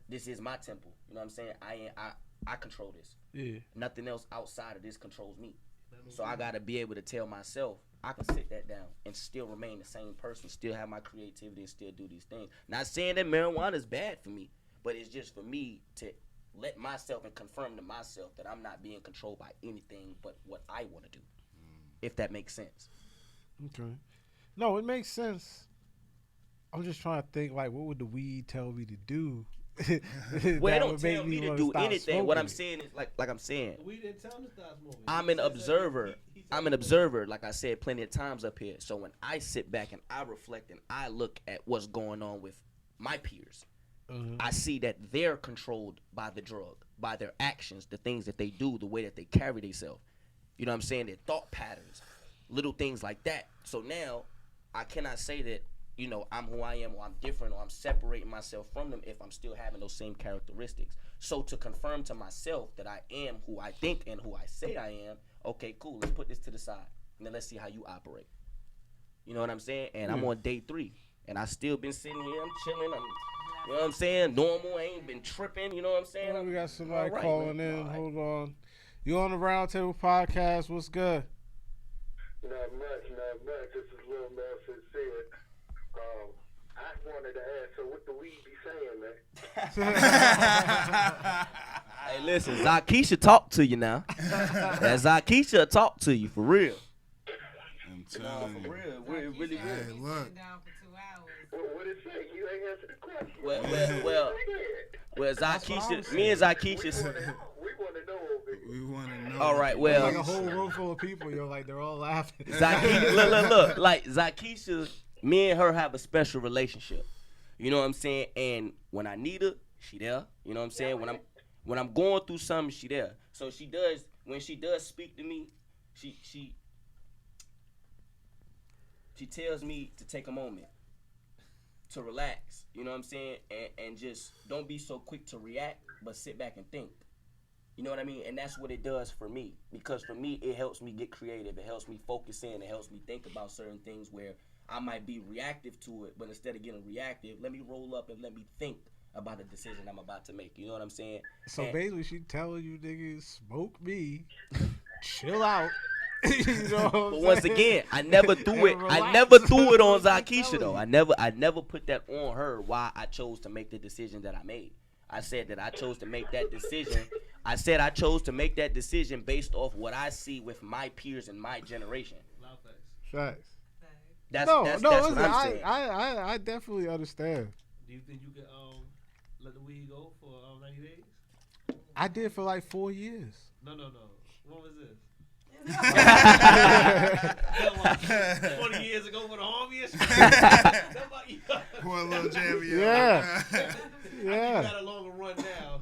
Speaker 4: This is my temple. You know what I'm saying? I control this.
Speaker 2: Yeah.
Speaker 4: Nothing else outside of this controls me. So I gotta be able to tell myself I can sit that down and still remain the same person, still have my creativity and still do these things. Not saying that marijuana is bad for me, but it's just for me to let myself and confirm to myself that I'm not being controlled by anything but what I want to do. If that makes sense.
Speaker 2: Okay. No, it makes sense. I'm just trying to think, like, what would the weed tell me to do
Speaker 4: Well,
Speaker 2: that
Speaker 4: it don't
Speaker 2: would make
Speaker 4: tell me to
Speaker 2: wanna
Speaker 4: do
Speaker 2: stop
Speaker 4: anything. What I'm
Speaker 2: smoking it.
Speaker 4: saying is like I'm saying,
Speaker 7: We didn't tell him to stop smoking.
Speaker 4: I'm
Speaker 7: He
Speaker 4: an
Speaker 7: said that
Speaker 4: observer.
Speaker 7: he said
Speaker 4: I'm an
Speaker 7: that-
Speaker 4: observer, like I said plenty of times up here. So when I sit back and I reflect and I look at what's going on with my peers, I see that they're controlled by the drug, by their actions, the things that they do, the way that they carry themselves. You know what I'm saying? Their thought patterns, little things like that. So now I cannot say that, you know, I'm who I am or I'm different or I'm separating myself from them if I'm still having those same characteristics. So to confirm to myself that I am who I think and who I say I am, okay, cool, let's put this to the side. And then let's see how you operate. You know what I'm saying? And I'm on day 3. And I still been sitting here, I'm chilling, you know what I'm saying? Normal, I ain't been tripping, you know what I'm saying?
Speaker 2: Oh, we got somebody
Speaker 4: All right,
Speaker 2: calling
Speaker 4: man.
Speaker 2: in.
Speaker 4: All right.
Speaker 2: Hold on. You on the Roundtable Podcast? What's good?
Speaker 6: Not much. This is Lil Nelson said. I wanted to ask, so what the weed be saying, man?
Speaker 4: Hey, listen, Zakisha talk to you now. That Zakisha talk to you for real.
Speaker 3: I'm
Speaker 4: Nah,
Speaker 3: telling
Speaker 4: for
Speaker 3: you.
Speaker 4: real, we're really
Speaker 3: Hey,
Speaker 4: good.
Speaker 3: look.
Speaker 8: Down for 2 hours.
Speaker 6: What it say? You ain't answered the question.
Speaker 4: Well, Zakisha, me and Zakisha.
Speaker 6: We want to know over here.
Speaker 3: We want to know.
Speaker 4: All right,
Speaker 2: Like
Speaker 4: well,
Speaker 2: a whole room full of people, yo, like they're all laughing.
Speaker 4: Zakisha, look, like Zakisha, me and her have a special relationship. You know what I'm saying? And when I need her, she there. You know what I'm saying? When I'm going through something, she there. So she does. When she does speak to me, she tells me to take a moment to relax. You know what I'm saying? And just don't be so quick to react, but sit back and think. You know what I mean? And that's what it does for me. Because for me, it helps me get creative. It helps me focus in. It helps me think about certain things where I might be reactive to it. But instead of getting reactive, let me roll up and let me think about the decision I'm about to make. You know what I'm saying?
Speaker 2: So
Speaker 4: And-
Speaker 2: basically, she telling you niggas, smoke me, chill out. You know what I'm
Speaker 4: But once
Speaker 2: saying?
Speaker 4: again, I never threw it.
Speaker 2: And
Speaker 4: I
Speaker 2: relax.
Speaker 4: never threw it on
Speaker 2: That's what I'm
Speaker 4: Zakisha though.
Speaker 2: telling
Speaker 4: I never put that on her. Why I chose to make the decision that I made. I said that I chose to make that decision. I said I chose to make that decision based off what I see with my peers in my generation.
Speaker 7: Loud facts.
Speaker 2: Facts.
Speaker 4: That's
Speaker 2: No,
Speaker 4: that's
Speaker 2: no,
Speaker 4: what
Speaker 2: listen,
Speaker 4: I'm saying.
Speaker 2: I definitely understand.
Speaker 7: Do you think you could let the weed go for 90 days?
Speaker 2: I did for like 4 years.
Speaker 7: No. What was this? 20 years ago for the homies. Somebody,
Speaker 3: Poor little Jamie.
Speaker 2: Yeah.
Speaker 7: you
Speaker 2: Yeah.
Speaker 7: got a longer run now.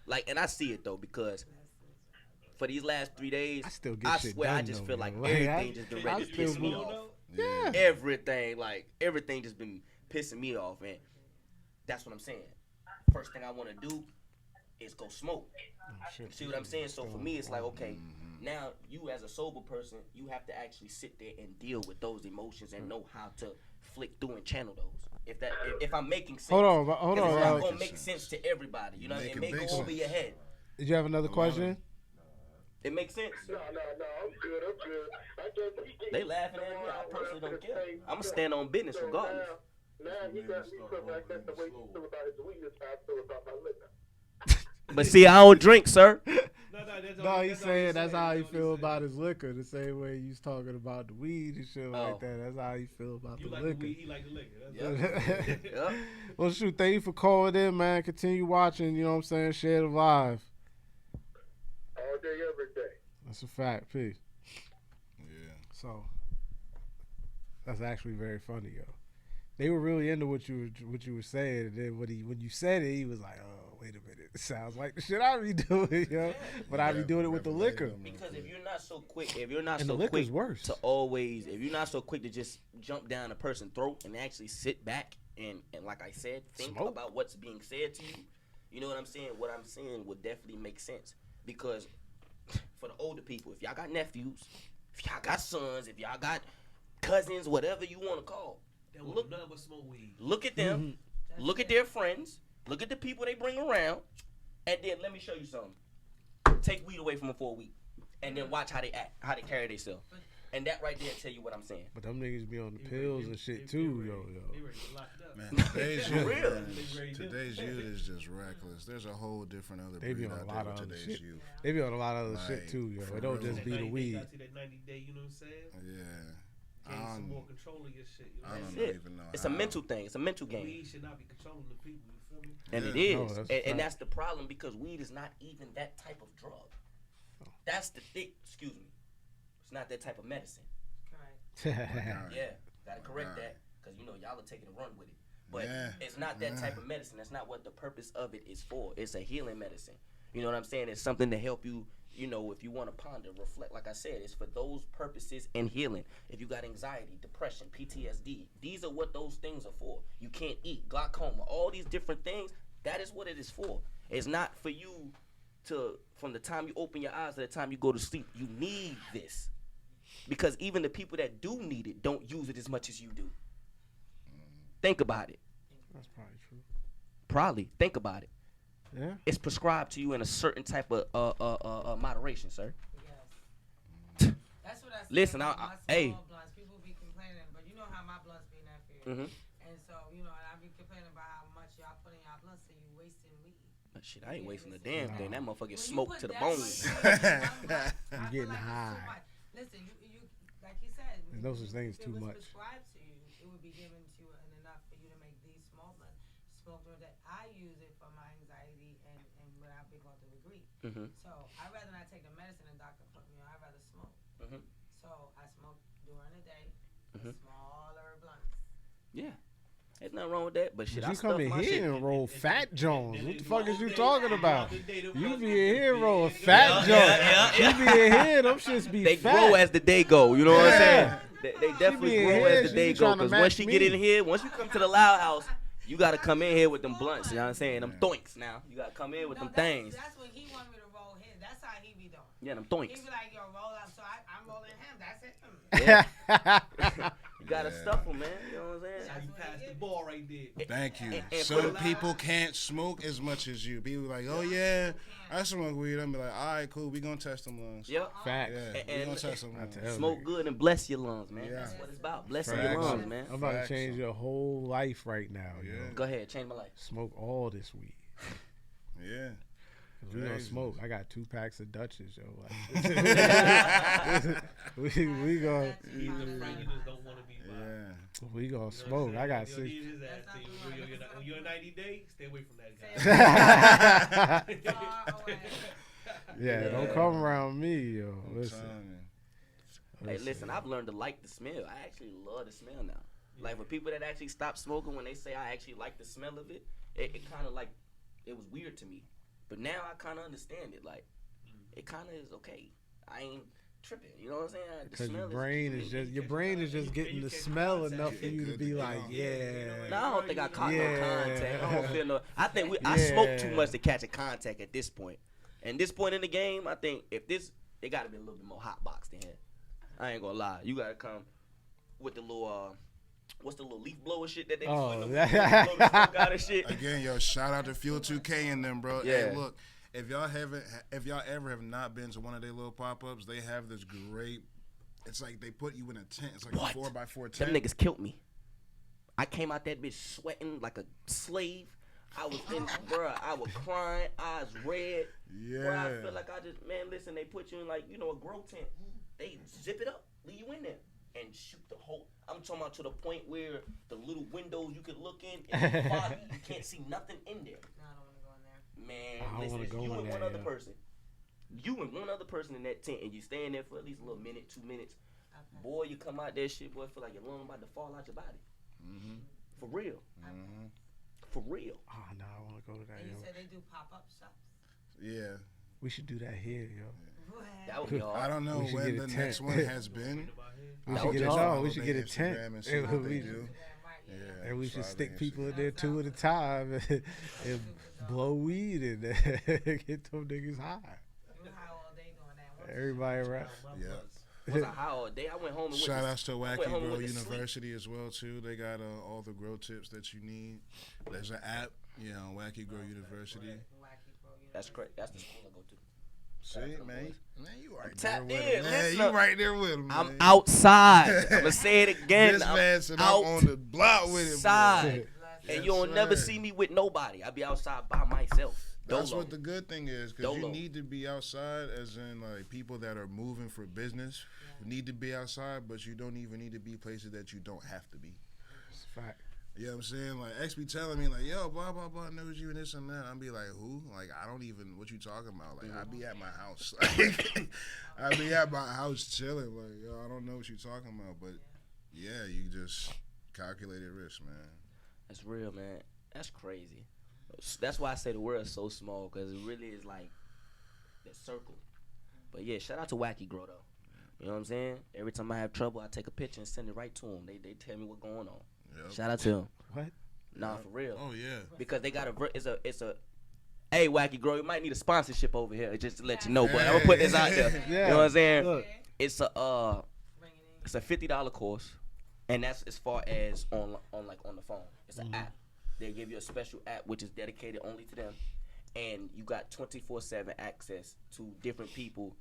Speaker 4: Like, and I see it though because for these last 3 days,
Speaker 2: I still get
Speaker 4: I
Speaker 2: shit
Speaker 4: swear I
Speaker 2: done,
Speaker 4: just
Speaker 2: though,
Speaker 4: feel like
Speaker 2: man. Like,
Speaker 4: everything
Speaker 2: I-
Speaker 4: just been
Speaker 2: I
Speaker 4: ready to
Speaker 2: still
Speaker 4: piss me
Speaker 2: move.
Speaker 4: off.
Speaker 2: Yeah.
Speaker 4: Everything just been pissing me off, and that's what I'm saying. First thing I want to do is go smoke. You see what I'm saying? So for me, it's like, okay, now you as a sober person, you have to actually sit there and deal with those emotions and know how to flick through and channel those. If I'm making sense.
Speaker 2: Hold on,
Speaker 4: 'Cause
Speaker 2: hold
Speaker 4: it's
Speaker 2: on.
Speaker 4: not gonna make sense to everybody. You know, it
Speaker 3: Making
Speaker 4: may
Speaker 3: big
Speaker 4: go over
Speaker 3: sense.
Speaker 4: your head.
Speaker 2: Did you have another question?
Speaker 4: It makes sense.
Speaker 6: No, I'm good. I guess
Speaker 4: They laughing at me. I personally don't care. I'm gonna stand on business regardless.
Speaker 6: Now he got me so like that's the way he feel about his weed is how I feel about my liquor.
Speaker 4: But see, I don't drink, sir.
Speaker 2: No, he's saying that's how he feel about his liquor. The same way he's talking about the weed and shit
Speaker 4: Oh.
Speaker 2: like that. That's how he feel about
Speaker 7: You
Speaker 2: the
Speaker 7: like the
Speaker 2: liquor.
Speaker 7: weed, he like the liquor. That's
Speaker 4: Yep.
Speaker 2: Well, shoot, thank you for calling in, man. Continue watching, you know what I'm saying? Share the live.
Speaker 6: All day, every day.
Speaker 2: That's a fact. Peace.
Speaker 3: Yeah.
Speaker 2: So, that's actually very funny, yo. They were really into what you were saying, and then when you said it, he was like, "Oh, wait a minute, it sounds like the shit I be doing, yo." But I be doing it with the liquor.
Speaker 4: Because if you're not so quick, if you're not
Speaker 2: And the
Speaker 4: so
Speaker 2: liquor's
Speaker 4: quick
Speaker 2: worse.
Speaker 4: to always, if you're not so quick to just jump down a person's throat and actually sit back and like I said, think
Speaker 2: Smoke.
Speaker 4: about what's being said to you, you know what I'm saying? What I'm saying would definitely make sense. Because for the older people, if y'all got nephews, if y'all got sons, if y'all got cousins, whatever you want to call,
Speaker 7: That was
Speaker 4: look,
Speaker 7: nothing but smoke weed.
Speaker 4: look at them, look at their friends, look at the people they bring around, and then let me show you something. Take weed away from them for a week, and then watch how they act, how they carry themselves. And that right there tell you what I'm saying.
Speaker 2: But them niggas be on the
Speaker 7: They
Speaker 2: pills
Speaker 7: ready-
Speaker 2: and shit
Speaker 7: they
Speaker 2: too,
Speaker 7: ready-
Speaker 2: yo.
Speaker 7: They ready to lock it up.
Speaker 3: Man, today's
Speaker 4: For
Speaker 3: youth,
Speaker 4: real.
Speaker 3: man,
Speaker 7: They ready to-
Speaker 3: today's youth is just reckless. There's a whole different other
Speaker 2: They be
Speaker 3: breed
Speaker 2: on a
Speaker 3: out
Speaker 2: lot
Speaker 3: there
Speaker 2: of
Speaker 3: with
Speaker 2: other
Speaker 3: today's
Speaker 2: shit.
Speaker 3: youth.
Speaker 2: They be on a lot of other shit
Speaker 3: Like,
Speaker 2: too, yo.
Speaker 3: for
Speaker 2: It don't
Speaker 3: real.
Speaker 2: just be the
Speaker 7: 90
Speaker 2: weed.
Speaker 7: days, I see that 90 day, you know what I'm saying?
Speaker 3: Yeah.
Speaker 7: Gain some more control of your shit. You know
Speaker 3: I
Speaker 7: what I'm
Speaker 3: don't
Speaker 7: saying?
Speaker 3: even know.
Speaker 4: It's a
Speaker 3: how.
Speaker 4: mental thing. It's a mental game.
Speaker 7: Weed should not be controlling the people. You feel me?
Speaker 4: And
Speaker 3: Yeah.
Speaker 4: it is.
Speaker 2: No, that's a
Speaker 4: and
Speaker 2: fact.
Speaker 4: that's the problem because weed is not even that type of drug. That's the thing. Excuse me. It's not that type of medicine.
Speaker 8: Correct.
Speaker 4: Yeah. Gotta correct
Speaker 3: God.
Speaker 4: that because, you know, y'all are taking a run with it. But
Speaker 3: Yeah.
Speaker 4: it's not that type of medicine. That's not what the purpose of it is for. It's a healing medicine. You know what I'm saying? It's something to help you, you know, if you want to ponder, reflect. Like I said, it's for those purposes and healing. If you got anxiety, depression, PTSD, these are what those things are for. You can't eat, glaucoma, all these different things. That is what it is for. It's not for you to, from the time you open your eyes to the time you go to sleep, you need this. Because even the people that do need it don't use it as much as you do. Think about it.
Speaker 2: That's probably true.
Speaker 4: Probably. Think about it.
Speaker 2: Yeah.
Speaker 4: It's prescribed to you in a certain type of moderation, sir.
Speaker 8: Yes. That's what I said.
Speaker 4: Listen,
Speaker 8: about
Speaker 4: I-
Speaker 8: my
Speaker 4: hey.
Speaker 8: small blunts. People be complaining, but you know how my blunts be that fear.
Speaker 4: Mm-hmm.
Speaker 8: And so, you know, and I be complaining about how much y'all put in y'all blunts and you wasting weed.
Speaker 4: Shit, I ain't wasting a damn thing. That motherfucker
Speaker 8: When
Speaker 4: get
Speaker 8: you
Speaker 4: smoked
Speaker 8: put
Speaker 4: to the
Speaker 8: that
Speaker 4: bone.
Speaker 8: much weed in one blunt, I feel
Speaker 2: getting
Speaker 8: like it's too
Speaker 2: high.
Speaker 8: much. Listen, you like he said,
Speaker 2: There's no such thing as
Speaker 8: if
Speaker 2: too
Speaker 8: it was
Speaker 2: much.
Speaker 8: prescribed to you, it would be given to you and enough for you to make these small blunts. Smoke during that. I use it for my anxiety and when I've been going through the grief.
Speaker 4: Mm-hmm.
Speaker 8: So I'd rather not take the medicine the doctor put me on. I'd rather smoke.
Speaker 4: Mhm.
Speaker 8: So I smoke during the day,
Speaker 4: Mhm.
Speaker 8: smaller blunts.
Speaker 4: Yeah. There's nothing wrong with that. But shit,
Speaker 2: But
Speaker 4: I
Speaker 2: you
Speaker 4: stuff
Speaker 2: come in
Speaker 4: my
Speaker 2: here
Speaker 4: shit.
Speaker 2: and roll Fat Jones.
Speaker 7: And
Speaker 2: What the
Speaker 7: then
Speaker 2: fuck is
Speaker 7: all
Speaker 2: you
Speaker 7: day-
Speaker 2: talking about?
Speaker 7: all day them
Speaker 2: You
Speaker 7: blunts
Speaker 2: be
Speaker 7: be
Speaker 2: in here
Speaker 7: big.
Speaker 2: rolling
Speaker 7: Yeah,
Speaker 2: Fat
Speaker 4: yeah,
Speaker 2: Jones.
Speaker 4: yeah,
Speaker 2: You be in here, them shits be
Speaker 4: They
Speaker 2: fat.
Speaker 4: grow as the day go. You know what I'm
Speaker 2: Yeah.
Speaker 4: saying? They definitely
Speaker 2: be in
Speaker 4: grow
Speaker 2: here,
Speaker 4: as the
Speaker 2: she
Speaker 4: day
Speaker 2: be
Speaker 4: go.
Speaker 2: trying to
Speaker 4: Because once
Speaker 2: match
Speaker 4: you get
Speaker 2: me.
Speaker 4: in here, once you come to the loud house, you got to come in here with them blunts. You know what I'm saying? Them doinks now. You got to come in with
Speaker 8: No,
Speaker 4: them
Speaker 8: that's,
Speaker 4: things.
Speaker 8: That's what he want me to roll his. That's how he be doing.
Speaker 4: Yeah, them
Speaker 8: He
Speaker 4: doinks.
Speaker 8: be like, yo, roll up. So I'm rolling him. That's it.
Speaker 4: You got to
Speaker 3: Yeah.
Speaker 4: stuff them, man. You know what I'm
Speaker 7: That's
Speaker 4: saying?
Speaker 7: how you pass the ball right there.
Speaker 3: Thank you.
Speaker 4: And
Speaker 3: Some
Speaker 4: put-
Speaker 3: people can't smoke as much as you. People like, oh yeah, I smoke weed. I'm be like, all right, cool. We gonna test them lungs.
Speaker 4: Yep.
Speaker 2: Facts.
Speaker 3: Yeah, we
Speaker 4: And-
Speaker 3: gonna test them
Speaker 2: I
Speaker 3: lungs.
Speaker 2: tell
Speaker 4: Smoke
Speaker 2: you.
Speaker 4: good and bless your lungs, man.
Speaker 3: Yeah.
Speaker 4: That's what it's about. Blessing
Speaker 2: Facts.
Speaker 4: your lungs, man.
Speaker 2: I'm about to
Speaker 3: Facts.
Speaker 2: change your whole life right now, yo.
Speaker 3: Yeah.
Speaker 4: Go ahead, change my life.
Speaker 2: Smoke all this weed.
Speaker 3: Yeah.
Speaker 2: 'Cause we gonna
Speaker 3: Crazy.
Speaker 2: smoke. I got 2 packs of Dutchess, yo. Like, we gonna
Speaker 7: He's the friend you just don't want to be by.
Speaker 3: Yeah.
Speaker 2: we gonna
Speaker 7: You know what
Speaker 2: smoke.
Speaker 7: I'm
Speaker 2: I
Speaker 7: saying?
Speaker 2: got
Speaker 7: You
Speaker 2: 6.
Speaker 7: need his ass
Speaker 8: That's
Speaker 7: to you.
Speaker 8: not the one.
Speaker 7: When you're a 90 day, stay away from that guy.
Speaker 8: Far away.
Speaker 2: Yeah, don't come around me, yo.
Speaker 3: I'm
Speaker 2: Listen.
Speaker 3: telling you.
Speaker 4: Hey, listen, I've learned to like the smell. I actually love the smell now. Like for people that actually stop smoking, when they say I actually like the smell of it, it kind of like, it was weird to me. But now I kind of understand it. Like, it kind of is okay. I ain't tripping. You know what I'm saying? The
Speaker 2: Because your
Speaker 4: smell
Speaker 2: brain is just your brain is just getting the smell enough for you to be like, yeah.
Speaker 4: No, I don't think I caught
Speaker 2: Yeah.
Speaker 4: no contact. I don't feel no. I think I smoke too
Speaker 2: Yeah.
Speaker 4: much to catch a contact at this point. And this point in the game, I think if this, it got to be a little bit more hot boxed in here. I ain't gonna lie. You gotta come with the little what's the little leaf blower shit that they
Speaker 2: Oh,
Speaker 4: put in
Speaker 2: yeah.
Speaker 4: blow the smoke out and shit.
Speaker 3: Again, yo, shout out to Fuel 2K and them, bro.
Speaker 4: Yeah.
Speaker 3: Hey, look, if y'all ever have not been to one of their little pop-ups, they have this great. It's like they put you in a tent. It's like
Speaker 4: What?
Speaker 3: a 4x4
Speaker 4: Them
Speaker 3: tent.
Speaker 4: niggas killed me. I came out that bitch sweating like a slave. I was in, bruh, I was crying, eyes red. Bruh, I
Speaker 3: Yeah.
Speaker 4: feel like I just, man, listen, they put you in like, you know, a grow tent. They zip it up, leave you in there, and shoot the whole. I'm talking about to the point where the little windows you could look in, and foggy, you can't see nothing in there.
Speaker 8: No, I don't want to go in there.
Speaker 4: Man,
Speaker 2: I
Speaker 4: listen,
Speaker 2: wanna
Speaker 4: it's
Speaker 2: go
Speaker 4: you
Speaker 2: in
Speaker 4: and
Speaker 2: there,
Speaker 4: one other
Speaker 2: yeah.
Speaker 4: person. You and one other person in that tent, and you stay in there for at least a little minute, 2 minutes.
Speaker 8: Okay.
Speaker 4: Boy, you come out that shit, boy, feel like your lung about to fall out your body.
Speaker 3: Mhm.
Speaker 4: For real.
Speaker 3: Mhm.
Speaker 4: For real.
Speaker 2: Oh no, I want to go to that,
Speaker 8: And you
Speaker 2: yo.
Speaker 8: said they do pop-up shops.
Speaker 3: Yeah.
Speaker 2: We should do that here, yo.
Speaker 4: That would be hard.
Speaker 3: I don't know
Speaker 2: We should
Speaker 3: when
Speaker 2: get a
Speaker 3: the
Speaker 2: tent.
Speaker 3: next one has been.
Speaker 2: We
Speaker 4: That
Speaker 2: should
Speaker 4: was
Speaker 2: get
Speaker 4: just
Speaker 2: no,
Speaker 3: follow
Speaker 2: we should
Speaker 3: their
Speaker 2: get a tent,
Speaker 3: Instagram and see
Speaker 2: and
Speaker 3: what they
Speaker 2: we,
Speaker 3: do.
Speaker 8: Yeah.
Speaker 3: Yeah.
Speaker 2: and we should
Speaker 3: follow
Speaker 2: stick
Speaker 3: their
Speaker 2: people in
Speaker 3: Instagram.
Speaker 2: there 2 at a time and blow weed and get them niggas high.
Speaker 8: You high all day doing that.
Speaker 2: Everybody around.
Speaker 3: Yeah.
Speaker 4: Was I high all day? I went home and
Speaker 3: Shout
Speaker 4: went
Speaker 3: outs to
Speaker 4: I
Speaker 3: Wacky
Speaker 4: went home and
Speaker 3: Grow
Speaker 4: went to sleep.
Speaker 3: University as well too. They got all the grow tips that you need. There's an app, you know, Wacky Grow University.
Speaker 8: Wacky Pro, you know.
Speaker 4: That's correct. That's the school I go to.
Speaker 3: See, man, you right there
Speaker 4: tapped
Speaker 3: with
Speaker 4: in.
Speaker 3: him. Man,
Speaker 4: Listen
Speaker 3: you
Speaker 4: up.
Speaker 3: right there with him.
Speaker 4: I'm
Speaker 3: man.
Speaker 4: outside. I'm gonna say it again.
Speaker 3: This
Speaker 4: I'm
Speaker 3: man said I'm on the block with it. boy.
Speaker 4: outside.
Speaker 8: Bless
Speaker 4: And
Speaker 3: Yes,
Speaker 4: you don't never
Speaker 3: sir.
Speaker 4: see me with nobody. I be outside by myself.
Speaker 3: That's
Speaker 4: Dolo.
Speaker 3: what the good thing is, because you
Speaker 4: Dolo.
Speaker 3: need to be outside, as in like people that are moving for business need to be outside, but you don't even need to be places that you don't have to be.
Speaker 2: It's a fact.
Speaker 3: You know what I'm saying? Like X be telling me like, yo, blah blah blah knows you and this and that. I'm be like, who? Like I don't even what you talking about. Like I be at my house. Like I be at my house chilling. Like yo, I don't know what you talking about, but yeah, you just calculated risk, man.
Speaker 4: That's real, man. That's crazy. That's why I say the world's so small, because it really is like that circle. But yeah, shout out to Wacky Grow though. You know what I'm saying? Every time I have trouble, I take a picture and send it right to them. They tell me what's going on.
Speaker 3: Yep.
Speaker 4: Shout out to them.
Speaker 2: What?
Speaker 4: Nah, for real.
Speaker 3: Oh yeah.
Speaker 4: Because they got it's a. Hey, Wacky Grow, you might need a sponsorship over here just to let you know. But I'm gonna put this out there.
Speaker 2: Yeah.
Speaker 4: You know what I'm saying?
Speaker 2: Look.
Speaker 4: It's a $50 course, and that's as far as on the phone. It's an app. They give you a special app which is dedicated only to them, and you got 24/7 access to different people,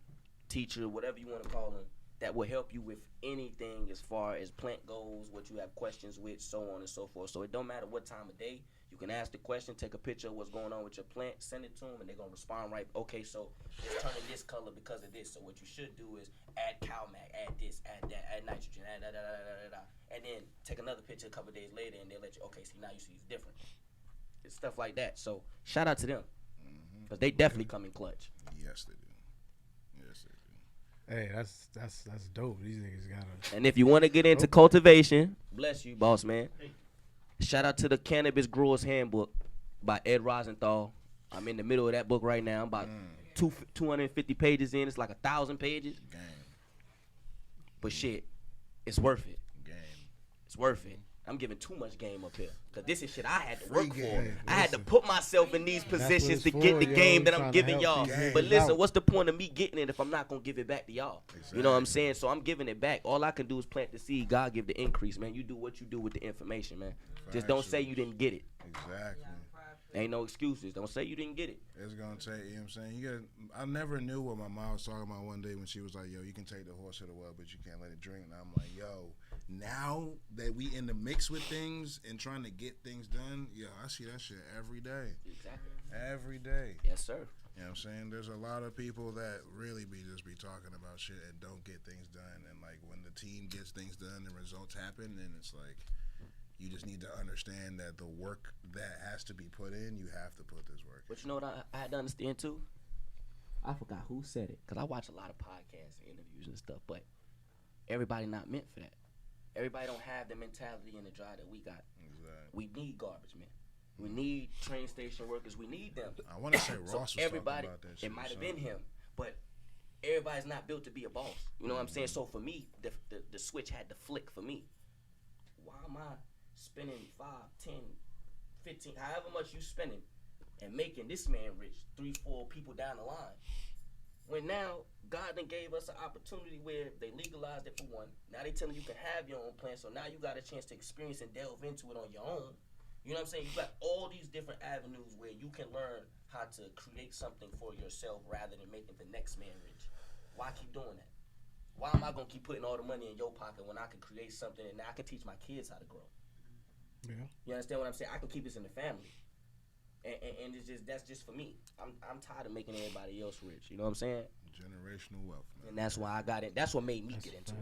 Speaker 4: teacher, whatever you want to call them, that will help you with anything as far as plant goes, what you have questions with, so on and so forth. So it don't matter what time of day. You can ask the question, take a picture of what's going on with your plant, send it to them, and they're going to respond right. Okay, so it's turning this color because of this. So what you should do is add CalMac, add this, add that, add nitrogen, add da-da-da-da-da-da. And then take another picture a couple days later, and they'll let you, okay, see, now you see it's different. It's stuff like that. So shout out to them, because they definitely come in clutch.
Speaker 3: Yes they do. Yes they do.
Speaker 2: Hey, that's dope. These niggas gotta.
Speaker 4: And if you want to get into cultivation, bless you, boss man. Shout out to the Cannabis Growers Handbook by Ed Rosenthal. I'm in the middle of that book right now. I'm about 250 pages in. It's like 1,000 pages.
Speaker 3: Game.
Speaker 4: But shit, it's worth it.
Speaker 3: Game.
Speaker 4: It's worth it. I'm giving too much game up here. Because this is shit I had to work
Speaker 3: Free
Speaker 4: for.
Speaker 3: game.
Speaker 4: I had to put myself in these
Speaker 2: what
Speaker 4: positions
Speaker 2: it's
Speaker 4: to get
Speaker 2: for,
Speaker 4: the
Speaker 2: yo.
Speaker 4: game that
Speaker 2: Trying
Speaker 4: I'm
Speaker 2: to
Speaker 4: giving
Speaker 2: help
Speaker 4: y'all.
Speaker 2: these
Speaker 4: But
Speaker 2: niggas
Speaker 4: listen,
Speaker 2: out.
Speaker 4: what's the point of me getting it if I'm not going to give it back to y'all? You know what I'm saying? So I'm giving it back. All I can do is plant the seed. God give the increase, man. You do what you do with the information, man. Just don't say you didn't get it.
Speaker 3: Exactly.
Speaker 4: Ain't no excuses. Don't say you didn't get it.
Speaker 3: It's gonna take, you know what I'm saying? You got I never knew what my mom was talking about one day when she was like, yo, you can take the horse to the well, but you can't let it drink. And I'm like, yo, now that we in the mix with things and trying to get things done, yo, I see that shit every day.
Speaker 4: Exactly.
Speaker 3: Every day.
Speaker 4: Yes, sir.
Speaker 3: You know what I'm saying? There's a lot of people that really be talking about shit and don't get things done. And like when the team gets things done and results happen, then it's like you just need to understand that the work that has to be put in, you have to put this work in.
Speaker 4: But you know what I had to understand too? I forgot who said it, because I watch a lot of podcasts and interviews and stuff, but everybody not meant for that. Everybody don't have the mentality and the drive that we got.
Speaker 3: Exactly.
Speaker 4: We need garbage men. We need train station workers. We need them.
Speaker 3: I want to say Ross
Speaker 4: So
Speaker 3: was
Speaker 4: everybody,
Speaker 3: talking about that shit.
Speaker 4: it might have
Speaker 3: so-
Speaker 4: been him, but everybody's not built to be a boss. You know what I'm saying? So for me, the switch had to flick for me. Why am I spending 5, 10, 15, however much you spending, and making this man rich 3, 4 people down the line? When now God done gave us an opportunity where they legalized it for one. Now they telling you can have your own plan, so now you got a chance to experience and delve into it on your own. You know what I'm saying? You got all these different avenues where you can learn how to create something for yourself rather than making the next man rich. Why keep doing that? Why am I gonna keep putting all the money in your pocket when I can create something and I can teach my kids how to grow?
Speaker 2: Yeah.
Speaker 4: You understand what I'm saying? I can keep this in the family, and it's just that's just for me. I'm tired of making everybody else rich. You know what I'm saying?
Speaker 3: Generational wealth, man.
Speaker 4: And that's why I got it. That's what made me get into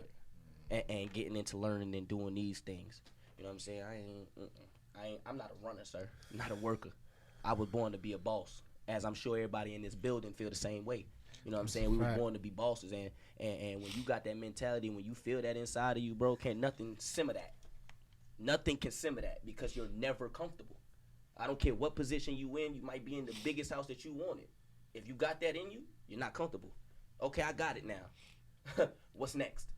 Speaker 4: it, and getting into learning and doing these things. You know what I'm saying? I'm not a runner, sir. I'm not a worker. I was born to be a boss, as I'm sure everybody in this building feel the same way. You know what I'm saying? We were born to be bosses, and when you got that mentality, when you feel that inside of you, bro, can't nothing simmer that. Nothing can simmer that because you're never comfortable. I don't care what position you in. You might be in the biggest house that you wanted. If you got that in you, you're not comfortable. Okay, I got it now. What's next?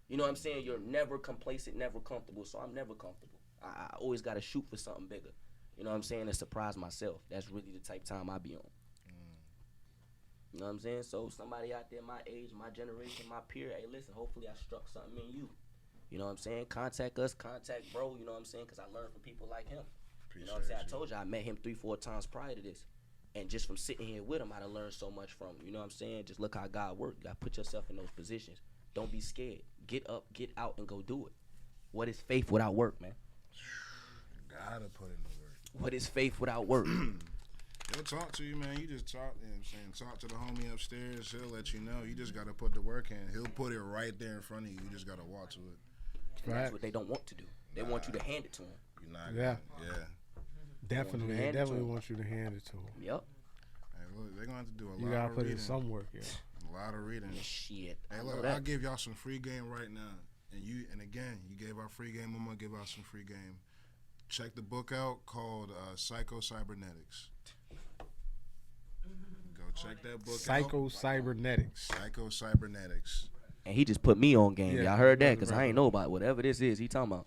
Speaker 4: You know what I'm saying? You're never complacent, never comfortable. So I'm never comfortable. I always got to shoot for something bigger. You know what I'm saying? And surprise myself. That's really the type of time I be on. You know what I'm saying? So somebody out there my age, my generation, my peer, hey, listen, hopefully I struck something in you. You know what I'm saying? Contact us, contact bro, you know what I'm saying? Because I learned from people like him. You know what I'm saying? I told you I met him 3-4 times prior to this. And just from sitting here with him, I done learned so much from him. You know what I'm saying? Just look how God works. You got to put yourself in those positions. Don't be scared. Get up, get out, and go do it. What is faith without work, man?
Speaker 3: Gotta put in the work.
Speaker 4: What is faith without work?
Speaker 3: Yo, He'll talk to you, man. You just talk, you know what I'm saying? Talk to the homie upstairs. He'll let you know. You just got to put the work in. He'll put it right there in front of you. You just got to walk to it.
Speaker 4: And that's what they don't want to do. They want you to hand it to them.
Speaker 3: You're not
Speaker 2: Yeah.
Speaker 3: Yeah.
Speaker 2: Definitely,
Speaker 4: hand it to
Speaker 2: definitely
Speaker 4: him.
Speaker 2: want you to hand it to them.
Speaker 4: Yep.
Speaker 3: Hey, look, they're going to have to do a
Speaker 2: You
Speaker 3: lot
Speaker 2: gotta
Speaker 3: of
Speaker 2: put
Speaker 3: reading.
Speaker 2: in some work, yeah.
Speaker 3: A lot of reading.
Speaker 4: Shit.
Speaker 3: Hey,
Speaker 4: I know
Speaker 3: look,
Speaker 4: that.
Speaker 3: I'll give y'all some free game right now. And again, you gave out free game. I'm going to give out some free game. Check the book out called Psycho Cybernetics. Go check that book out.
Speaker 2: Cybernetics.
Speaker 3: Psycho Cybernetics.
Speaker 4: And he just put me on game.
Speaker 2: Yeah,
Speaker 4: Y'all heard that?
Speaker 2: right,
Speaker 4: Because
Speaker 2: right.
Speaker 4: I ain't know about whatever this is he talking about.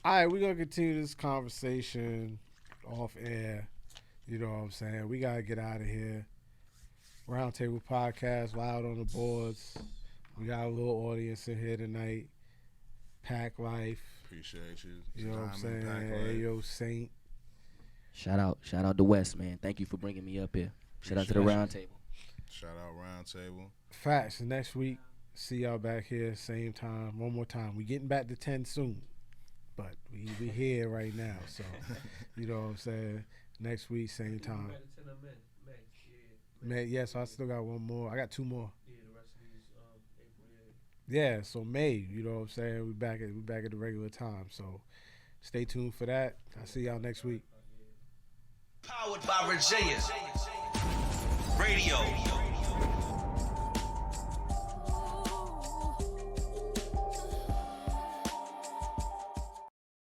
Speaker 2: All right, we're going to continue this conversation off air. You know what I'm saying? We got to get out of here. Roundtable Podcast, Loud on the Boards. We got a little audience in here tonight. Pack Life.
Speaker 3: Appreciate you.
Speaker 2: You know what I'm
Speaker 3: Diamond Pack
Speaker 2: saying?
Speaker 3: Life.
Speaker 2: Ayo Saint.
Speaker 4: Shout out to West, man. Thank you for bringing me up here. Shout out to the round table.
Speaker 3: Shout out Roundtable.
Speaker 2: Facts. Next week, see y'all back here, same time. One more time. We getting back to 10 soon. But we here right now. So, you know what I'm saying? Next week, same time. May, yeah, so I still got one more. I got two more.
Speaker 7: Yeah, the rest of these April 8th.
Speaker 2: Yeah, so May, you know what I'm saying? We back at the regular time. So stay tuned for that. I'll see y'all next week.
Speaker 1: Powered by Virginia Radio.